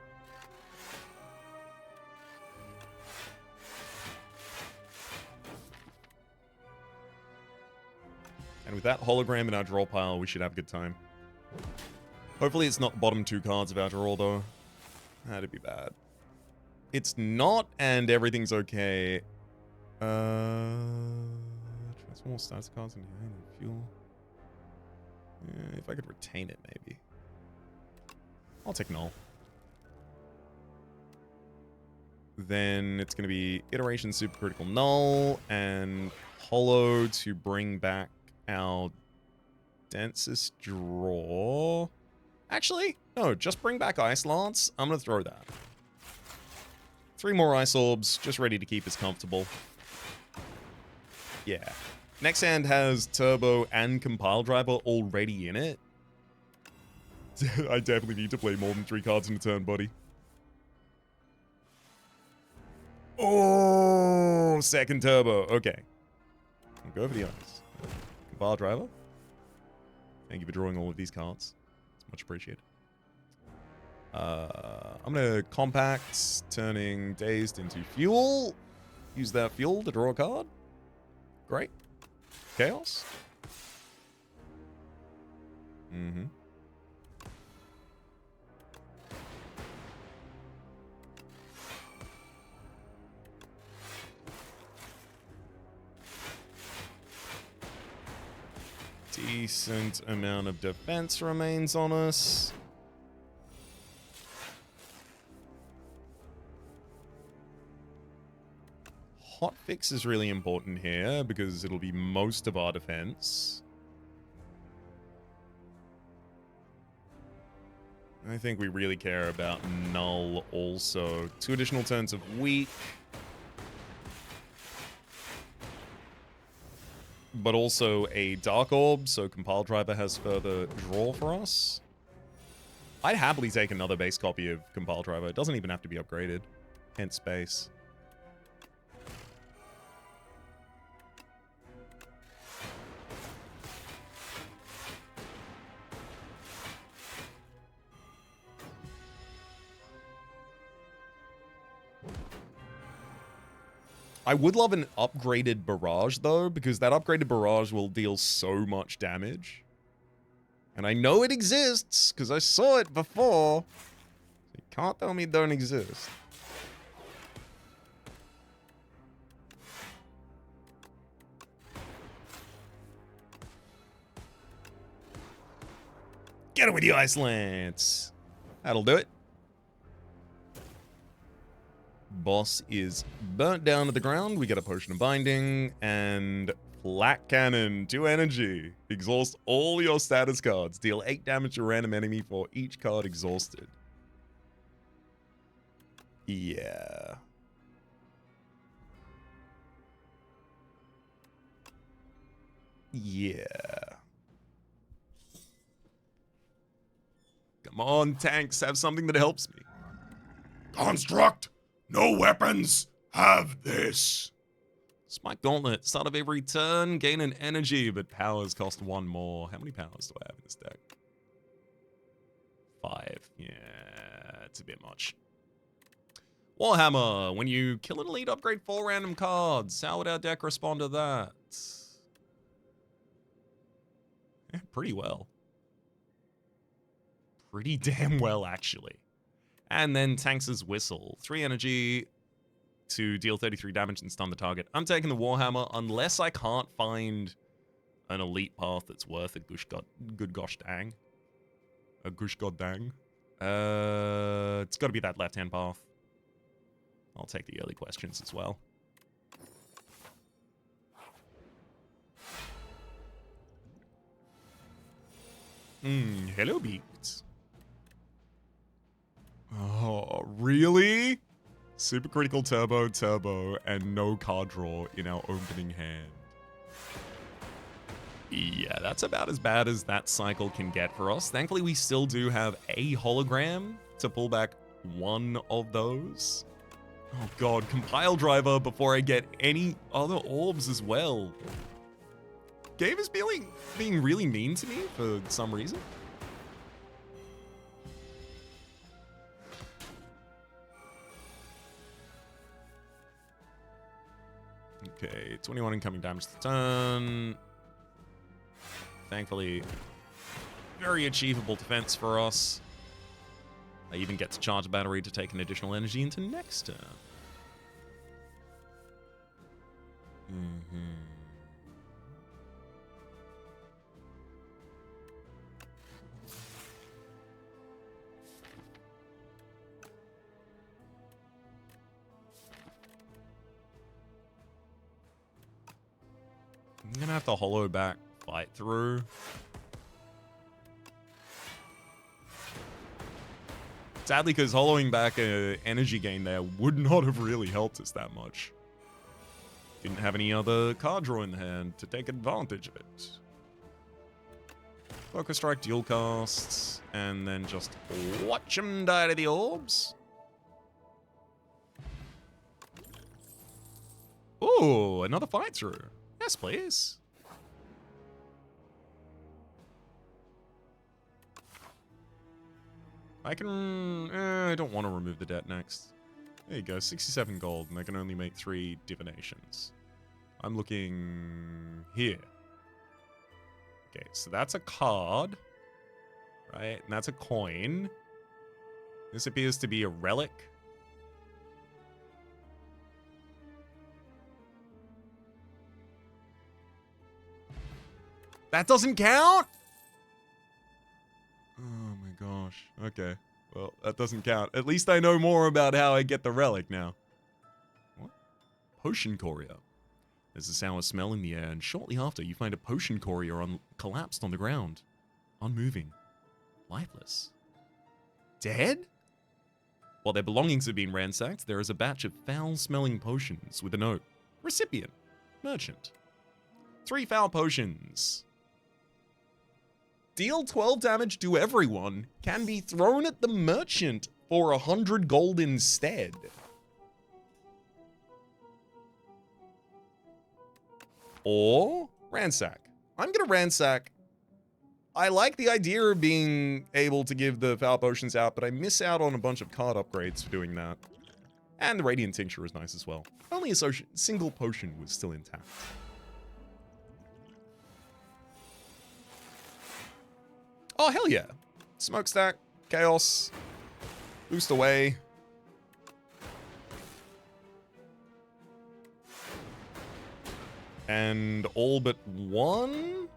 And with that hologram in our draw pile, we should have a good time. Hopefully it's not the bottom 2 cards of our draw, though. That'd be bad. It's not, and everything's okay. Transform all status cards into hand and fuel. Yeah, if I could retain it, maybe. I'll take null. Then it's going to be iteration supercritical null and holo to bring back our densest draw. Actually, no, just bring back Ice Lance. I'm going to throw that. 3 more Ice Orbs, just ready to keep us comfortable. Yeah. Next hand has Turbo and Compile Driver already in it. I definitely need to play more than 3 cards in a turn, buddy. Oh, second Turbo. Okay. I'll go for the Ice. Compile Driver. Thank you for drawing all of these cards. It's much appreciated. I'm going to Compact, turning Dazed into Fuel. Use that Fuel to draw a card. Great. Chaos. Mm-hmm. Decent amount of defense remains on us. Hotfix is really important here because it'll be most of our defense. I think we really care about null also. 2 additional turns of weak. But also a Dark Orb, so Compile Driver has further draw for us. I'd happily take another base copy of Compile Driver. It doesn't even have to be upgraded. Hence space. I would love an upgraded Barrage, though, because that upgraded Barrage will deal so much damage. And I know it exists, because I saw it before. So you can't tell me it don't exist. Get it with the Ice Lance. That'll do it. Boss is burnt down to the ground. We get a Potion of Binding and Flak Cannon, 2 energy. Exhaust all your status cards. Deal 8 damage to a random enemy for each card exhausted. Yeah. Yeah. Come on, tanks, have something that helps me. Construct! No weapons! Have this! Spike Gauntlet, start of every turn, gain an energy, but powers cost 1 more. How many powers do I have in this deck? 5. Yeah, it's a bit much. Warhammer, when you kill an elite, upgrade 4 random cards. How would our deck respond to that? Yeah, pretty well. Pretty damn well, actually. And then Tanks' Whistle. 3 energy to deal 33 damage and stun the target. I'm taking the Warhammer unless I can't find an elite path that's worth a good gosh dang. A gush god dang. It's got to be that left-hand path. I'll take the early questions as well. Hello, Beats. Oh, really? Supercritical turbo, and no card draw in our opening hand. Yeah, that's about as bad as that cycle can get for us. Thankfully, we still do have a hologram to pull back one of those. Oh god, compile driver before I get any other orbs as well. Gabe is being really mean to me for some reason. Okay, 21 incoming damage to the turn. Thankfully, very achievable defense for us. I even get to charge a battery to take an additional energy into next turn. I'm gonna have to hollow back fight through. Sadly, because hollowing back a energy gain there would not have really helped us that much. Didn't have any other card draw in hand to take advantage of it. Focus Strike, dual casts, and then just watch them die to the orbs. Ooh, another fight through. Yes, please. I can... I don't want to remove the debt next. There you go, 67 gold, and I can only make 3 divinations. I'm looking here. Okay, so that's a card. Right, and that's a coin. This appears to be a relic. That doesn't count? Oh my gosh. Okay. Well, that doesn't count. At least I know more about how I get the relic now. What? Potion courier. There's a sour smell in the air, and shortly after, you find a potion courier collapsed on the ground. Unmoving. Lifeless. Dead? While their belongings have been ransacked, there is a batch of foul-smelling potions with a note. Recipient. Merchant. 3 foul potions. Deal 12 damage to everyone, can be thrown at the merchant for 100 gold instead. Or ransack. I'm gonna ransack. I like the idea of being able to give the foul potions out, but I miss out on a bunch of card upgrades for doing that. And the radiant tincture is nice as well. Only a single potion was still intact. Oh, hell yeah. Smokestack, chaos, boost away. And all but one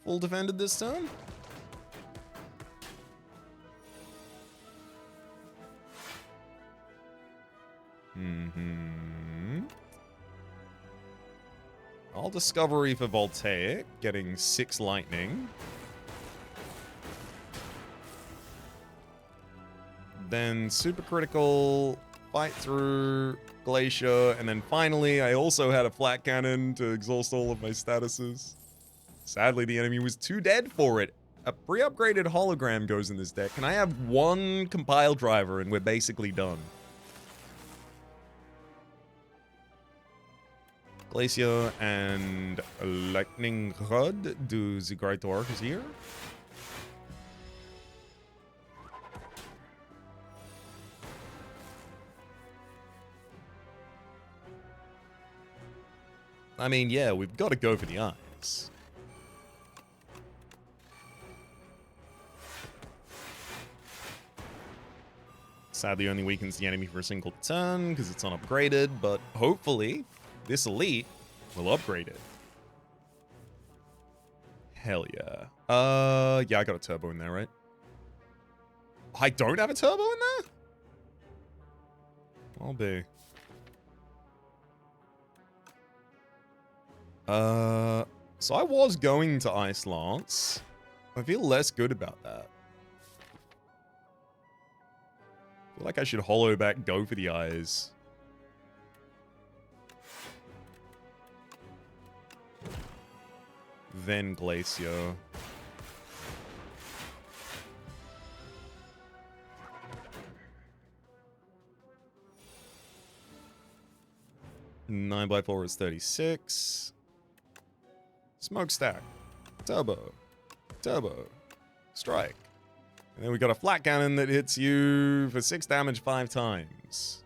full defended this turn. All discovery for Voltaic, getting 6 lightning. Then supercritical, fight through, glacier, and then finally I also had a flat cannon to exhaust all of my statuses. Sadly, the enemy was too dead for it. A pre-upgraded hologram goes in this deck, and I have 1 compile driver and we're basically done. Glacier and Lightning Rod do the Great Orc is here. I mean, yeah, we've got to go for the eyes. Sadly, only weakens the enemy for a single turn because it's unupgraded, but hopefully this elite will upgrade it. Hell yeah. Yeah, I got a turbo in there, right? I don't have a turbo in there? I'll be. So I was going to Ice Lance. I feel less good about that. I feel like I should hollow back, go for the eyes. Then Glacier. Nine by 4 is 36. Smokestack. Turbo. Turbo. Strike. And then we got a flat cannon that hits you for 6 damage 5 times.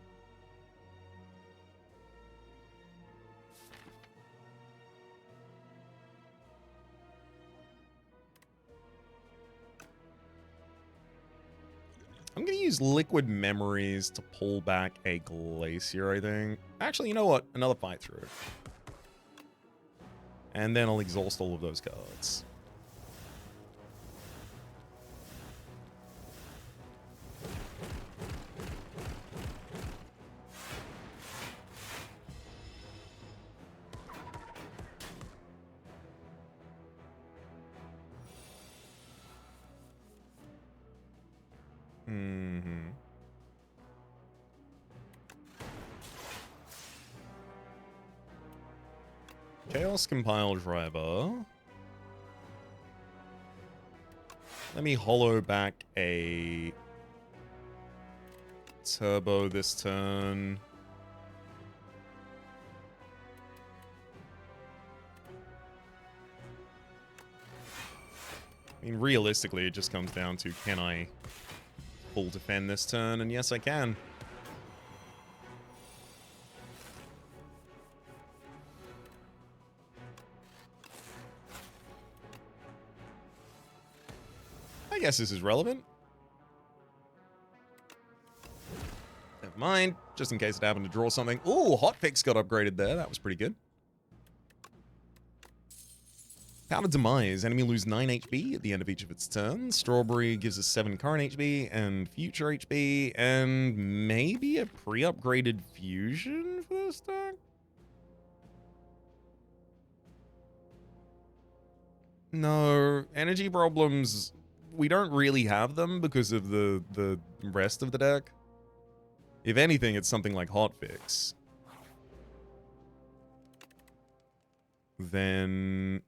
I'm going to use Liquid Memories to pull back a Glacier, I think. Actually, you know what? Another fight through. And then I'll exhaust all of those cards. Mm-hmm. Chaos Compile Driver. Let me hollow back a turbo this turn. I mean, realistically, it just comes down to, can I full defend this turn? And yes, I can. I guess this is relevant. Never mind. Just in case it happened to draw something. Ooh, Hotfix got upgraded there. That was pretty good. Powder Demise. Enemy lose 9 HP at the end of each of its turns. Strawberry gives us 7 current HP and future HP. And maybe a pre-upgraded fusion for this deck? No. Energy problems... We don't really have them because of the rest of the deck. If anything, it's something like Hotfix. Then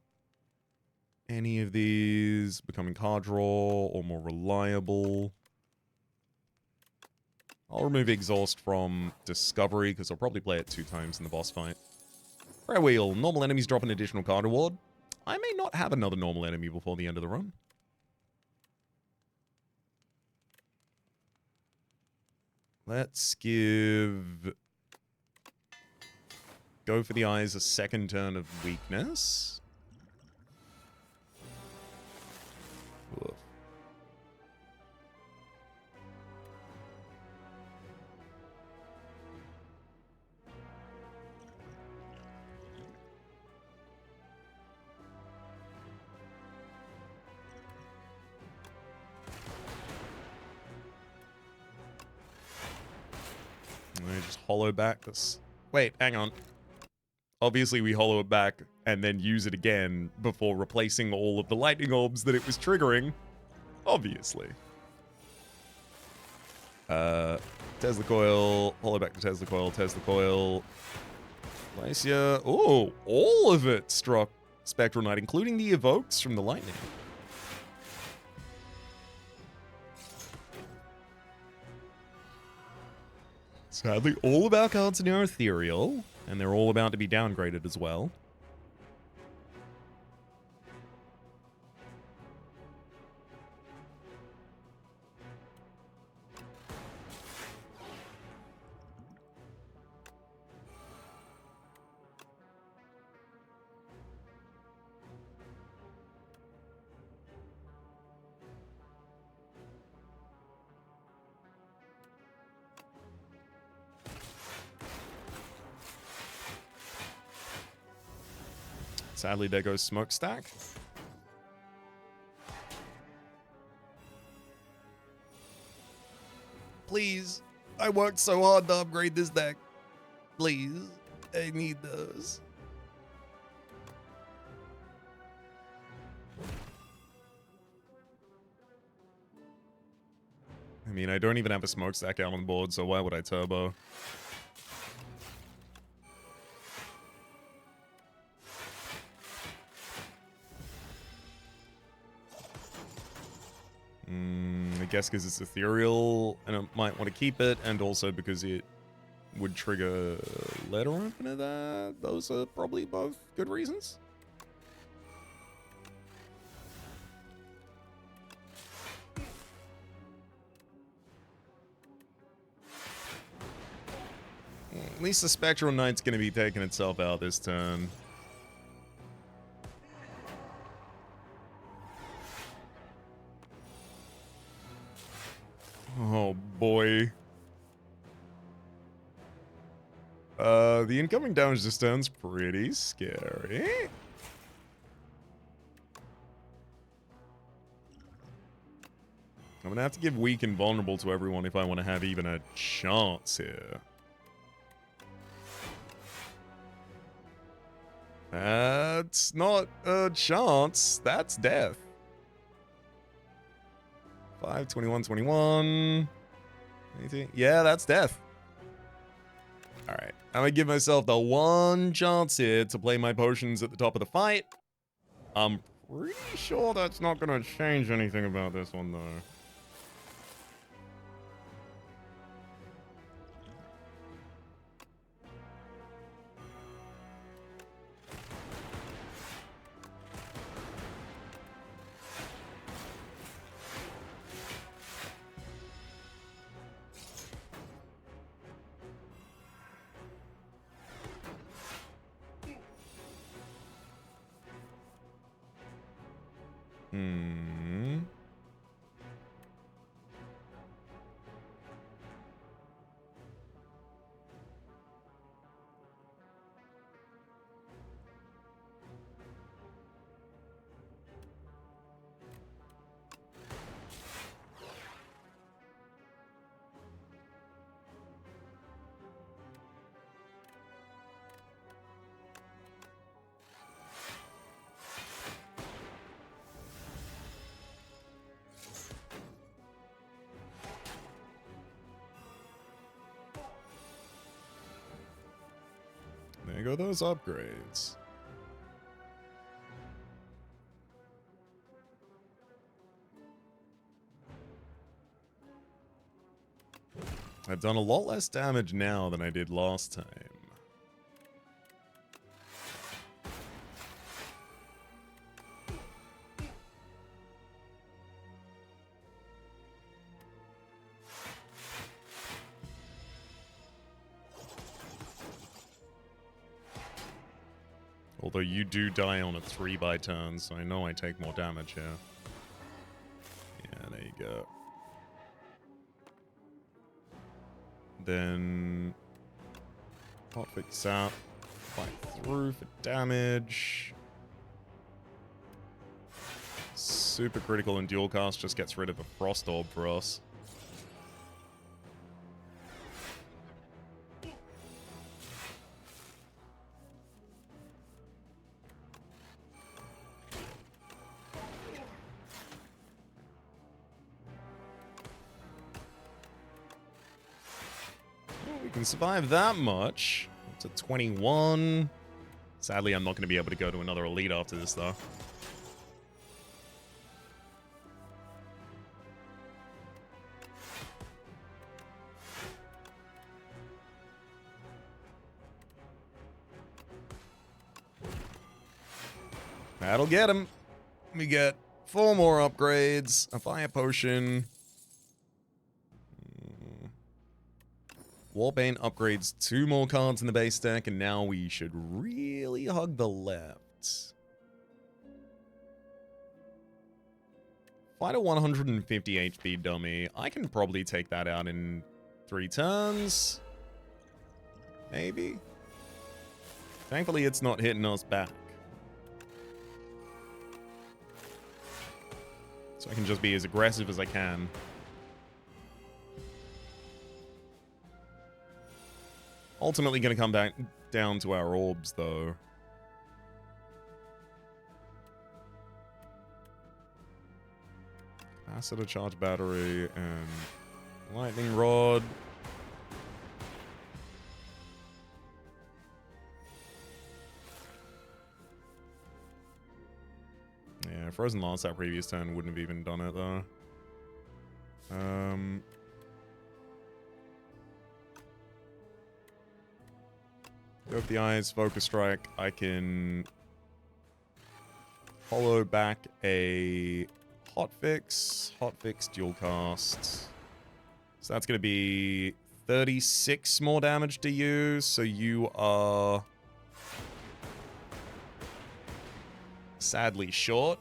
any of these becoming card draw or more reliable. I'll remove Exhaust from Discovery because I'll probably play it 2 times in the boss fight. Prayer Wheel. Normal enemies drop an additional card reward. I may not have another normal enemy before the end of the run. Let's give Go for the Eyes a second turn of weakness. Woof. I just hollow back this. Wait, hang on. Obviously, we hollow it back and then use it again before replacing all of the lightning orbs that it was triggering. Obviously. Tesla Coil, hollow back to Tesla Coil. Glacier. Oh, all of it struck Spectral Knight, including the evokes from the lightning. Sadly, all of our cards are now ethereal, and they're all about to be downgraded as well. Sadly, there goes Smokestack. Please. I worked so hard to upgrade this deck. Please. I need those. I mean, I don't even have a smokestack out on the board, so why would I turbo? I guess because it's ethereal, and I might want to keep it, and also because it would trigger letter opener there. Those are probably both good reasons. At least the Spectral Knight's going to be taking itself out this turn. Oh boy. The incoming damage this turn's pretty scary. I'm gonna have to give weak and vulnerable to everyone if I want to have even a chance here. That's not a chance. That's death. 5, 21, 21. 18. Yeah, that's death. Alright. I'm gonna give myself the one chance here to play my potions at the top of the fight. I'm pretty sure that's not gonna change anything about this one, though. There go those upgrades. I've done a lot less damage now than I did last time. Although you do die on a 3 by turn, so I know I take more damage here. Yeah, there you go. Then pop fix out, fight through for damage. Super critical and dual cast just gets rid of a frost orb for us. Can survive that much. It's a 21. Sadly, I'm not going to be able to go to another elite after this, though. That'll get him. We get 4 more upgrades, a fire potion. Warbane upgrades 2 more cards in the base deck, and now we should really hug the left. Fight a 150 HP dummy. I can probably take that out in 3 turns. Maybe. Thankfully, it's not hitting us back. So I can just be as aggressive as I can. Ultimately going to come back down to our orbs, though. Capacitor, charge battery, and lightning rod. Yeah, Frozen Lance that previous turn wouldn't have even done it, though. Go with the eyes, focus strike. I can hollow back a hotfix, dual cast. So that's going to be 36 more damage to you. So you are sadly short.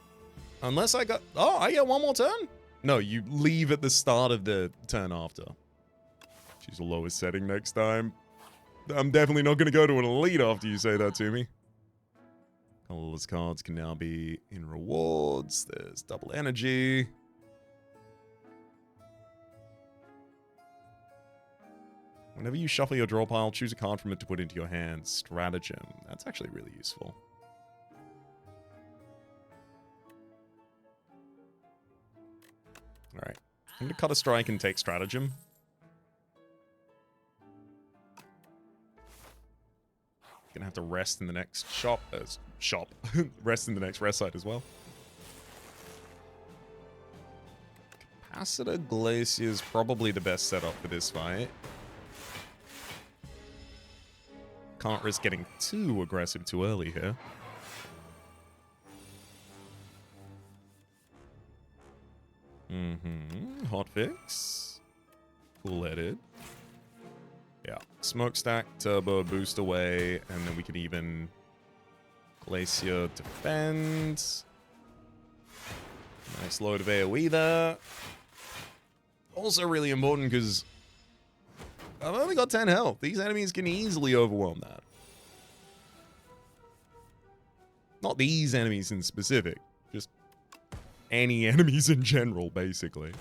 Unless I got... Oh, I get one more turn? No, you leave at the start of the turn after. Choose the lowest setting next time. I'm definitely not going to go to an elite after you say that to me. Colorless cards can now be in rewards. There's double energy. Whenever you shuffle your draw pile, choose a card from it to put into your hand. Stratagem. That's actually really useful. Alright. I'm going to cut a strike and take Stratagem. Gonna have to rest in the next rest in the next rest site as well. Capacitor Glacier is probably the best setup for this fight. Can't risk getting too aggressive too early here. Hotfix. Cool-headed. Yeah. Smokestack, turbo, boost away, and then we can even Glacier defend. Nice load of AoE there. Also really important because I've only got 10 health. These enemies can easily overwhelm that. Not these enemies in specific, just any enemies in general, basically.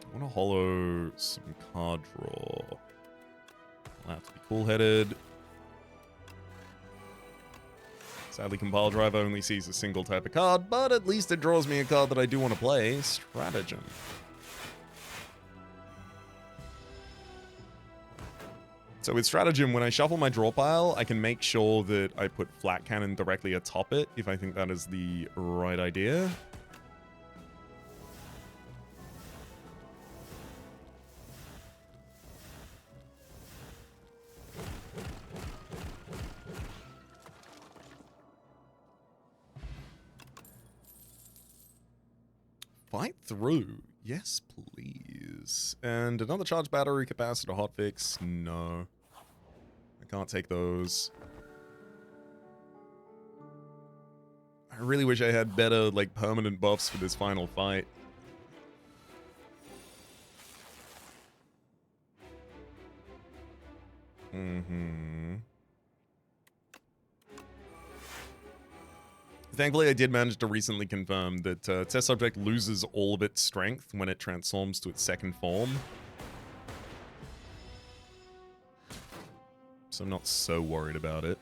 I want to hollow some card draw. I'll have to be cool-headed. Sadly, Compile Drive only sees a single type of card, but at least it draws me a card that I do want to play. Stratagem. So with Stratagem, when I shuffle my draw pile, I can make sure that I put Flat Cannon directly atop it, if I think that is the right idea. Fight through. Yes, please. And another charge battery, capacitor, hotfix. No. I can't take those. I really wish I had better, like, permanent buffs for this final fight. Thankfully, I did manage to recently confirm that test subject loses all of its strength when it transforms to its second form. So I'm not so worried about it.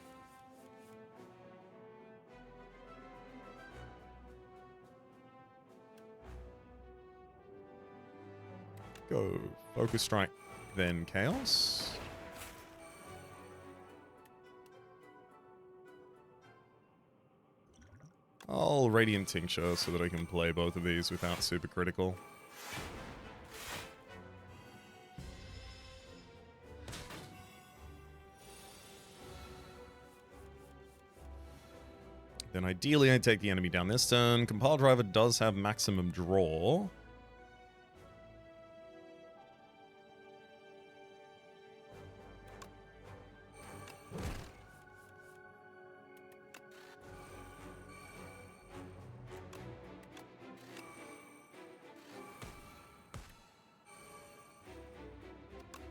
Go Focus Strike, then Chaos. I'll Radiant Tincture so that I can play both of these without super critical. Then ideally I take the enemy down this turn. Compile Driver does have maximum draw.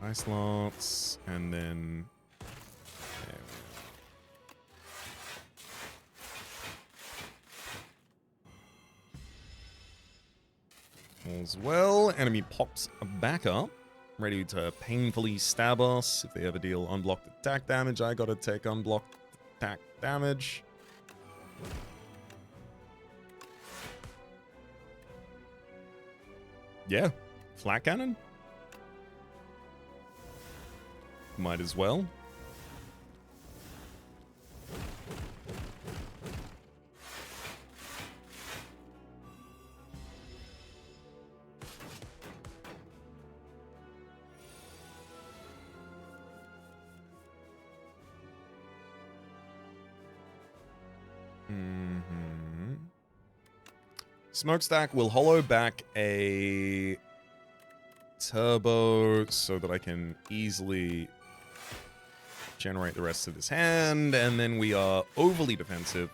Ice lots, and then... There we go. All's well. Enemy pops back up, ready to painfully stab us. If they ever deal unblocked attack damage, I gotta take unblocked attack damage. Yeah, flat cannon. Might as well. Smokestack will hollow back a turbo so that I can easily generate the rest of this hand, and then we are overly defensive.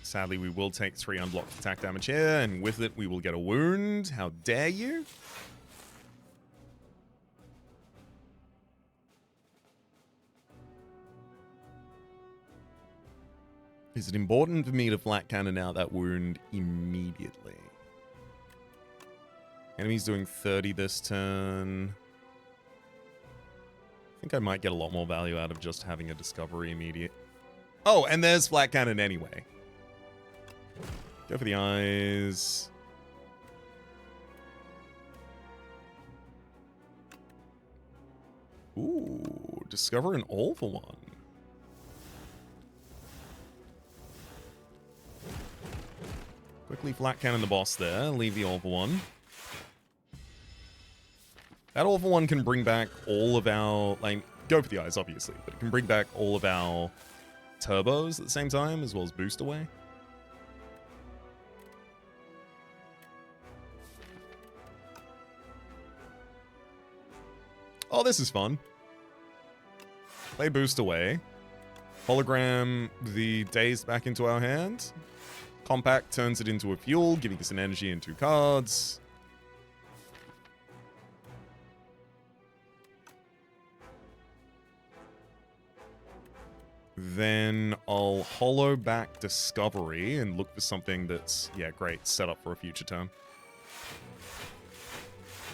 Sadly, we will take 3 unblocked attack damage here, and with it, we will get a wound. How dare you? Is it important for me to flat cannon out that wound immediately? Enemy's doing 30 this turn. I think I might get a lot more value out of just having a discovery immediate. Oh, and there's flat cannon anyway. Go for the eyes. Ooh, discover an all for one. Quickly flat cannon the boss there. Leave the all for one. That all for one can bring back all of our, like, go for the eyes, obviously, but it can bring back all of our turbos at the same time, as well as boost away. Oh, this is fun. Play boost away. Hologram the dazed back into our hand. Compact turns it into a fuel, giving us an energy and 2 cards. Then I'll hollow back Discovery and look for something that's, yeah, great, set up for a future turn.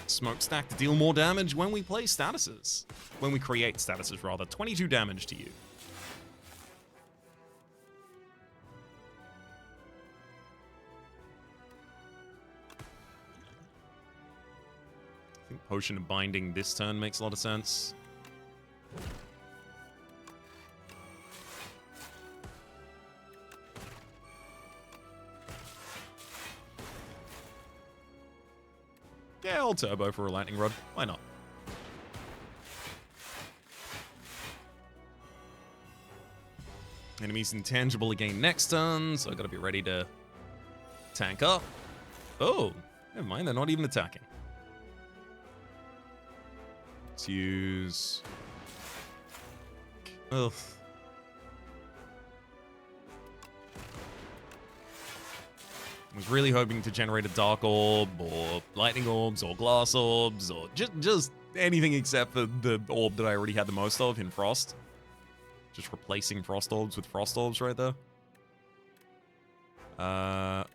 Smokestack to deal more damage when we play statuses. When we create statuses, rather. 22 damage to you. I think Potion of Binding this turn makes a lot of sense. Yeah, I'll turbo for a lightning rod. Why not? Enemy's intangible again next turn, so I gotta be ready to tank up. Oh, never mind, they're not even attacking. Let's use... Ugh. Was really hoping to generate a Dark Orb, or Lightning Orbs, or Glass Orbs, or just anything except for the orb that I already had the most of in Frost. Just replacing Frost Orbs with Frost Orbs right there.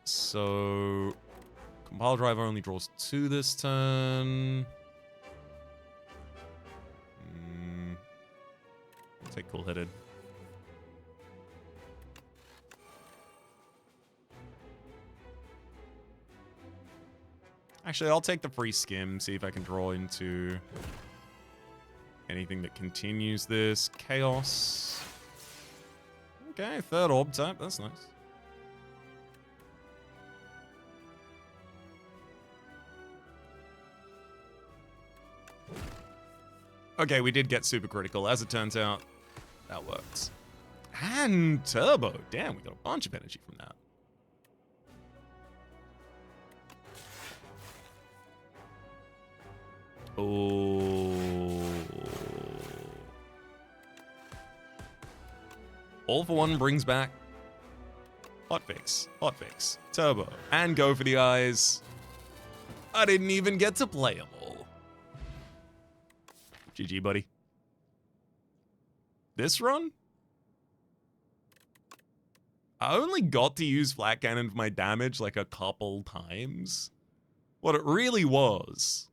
So... Compile Driver only draws 2 this turn. Take Cool Headed. Actually, I'll take the free skim, see if I can draw into anything that continues this. Chaos. Okay, 3rd orb type, that's nice. Okay, we did get super critical. As it turns out, that works. And turbo. Damn, we got a bunch of energy from that. Oh. All for One brings back hotfix, turbo, and go for the eyes. I didn't even get to play them all. GG, buddy. This run? I only got to use flat cannon for my damage like a couple times. What it really was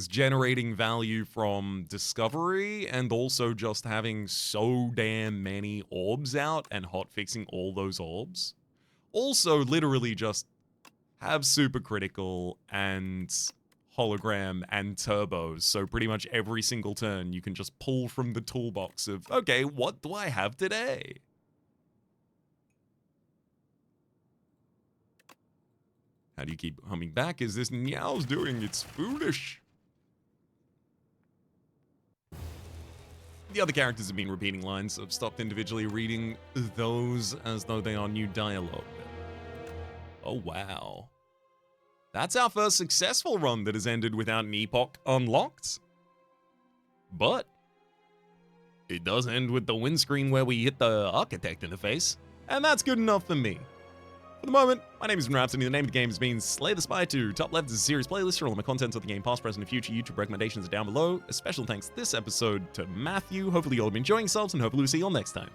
generating value from discovery and also just having so damn many orbs out and hotfixing all those orbs. Also, literally just have supercritical and hologram and turbos, so pretty much every single turn you can just pull from the toolbox of, okay, what do I have today? How do you keep humming back? Is this Meow's doing? It's foolish. The other characters have been repeating lines. I've stopped individually reading those as though they are new dialogue. Oh, wow. That's our first successful run that has ended without an epoch unlocked. But it does end with the windscreen where we hit the architect in the face, and that's good enough for me. For the moment, my name is Rhapsody. The name of the game has been Slay the Spire 2. Top left is a series playlist for all of my contents of the game, past, present, and future. YouTube recommendations are down below. A special thanks this episode to Matthew. Hopefully you all have been enjoying yourselves, and hopefully we'll see you all next time.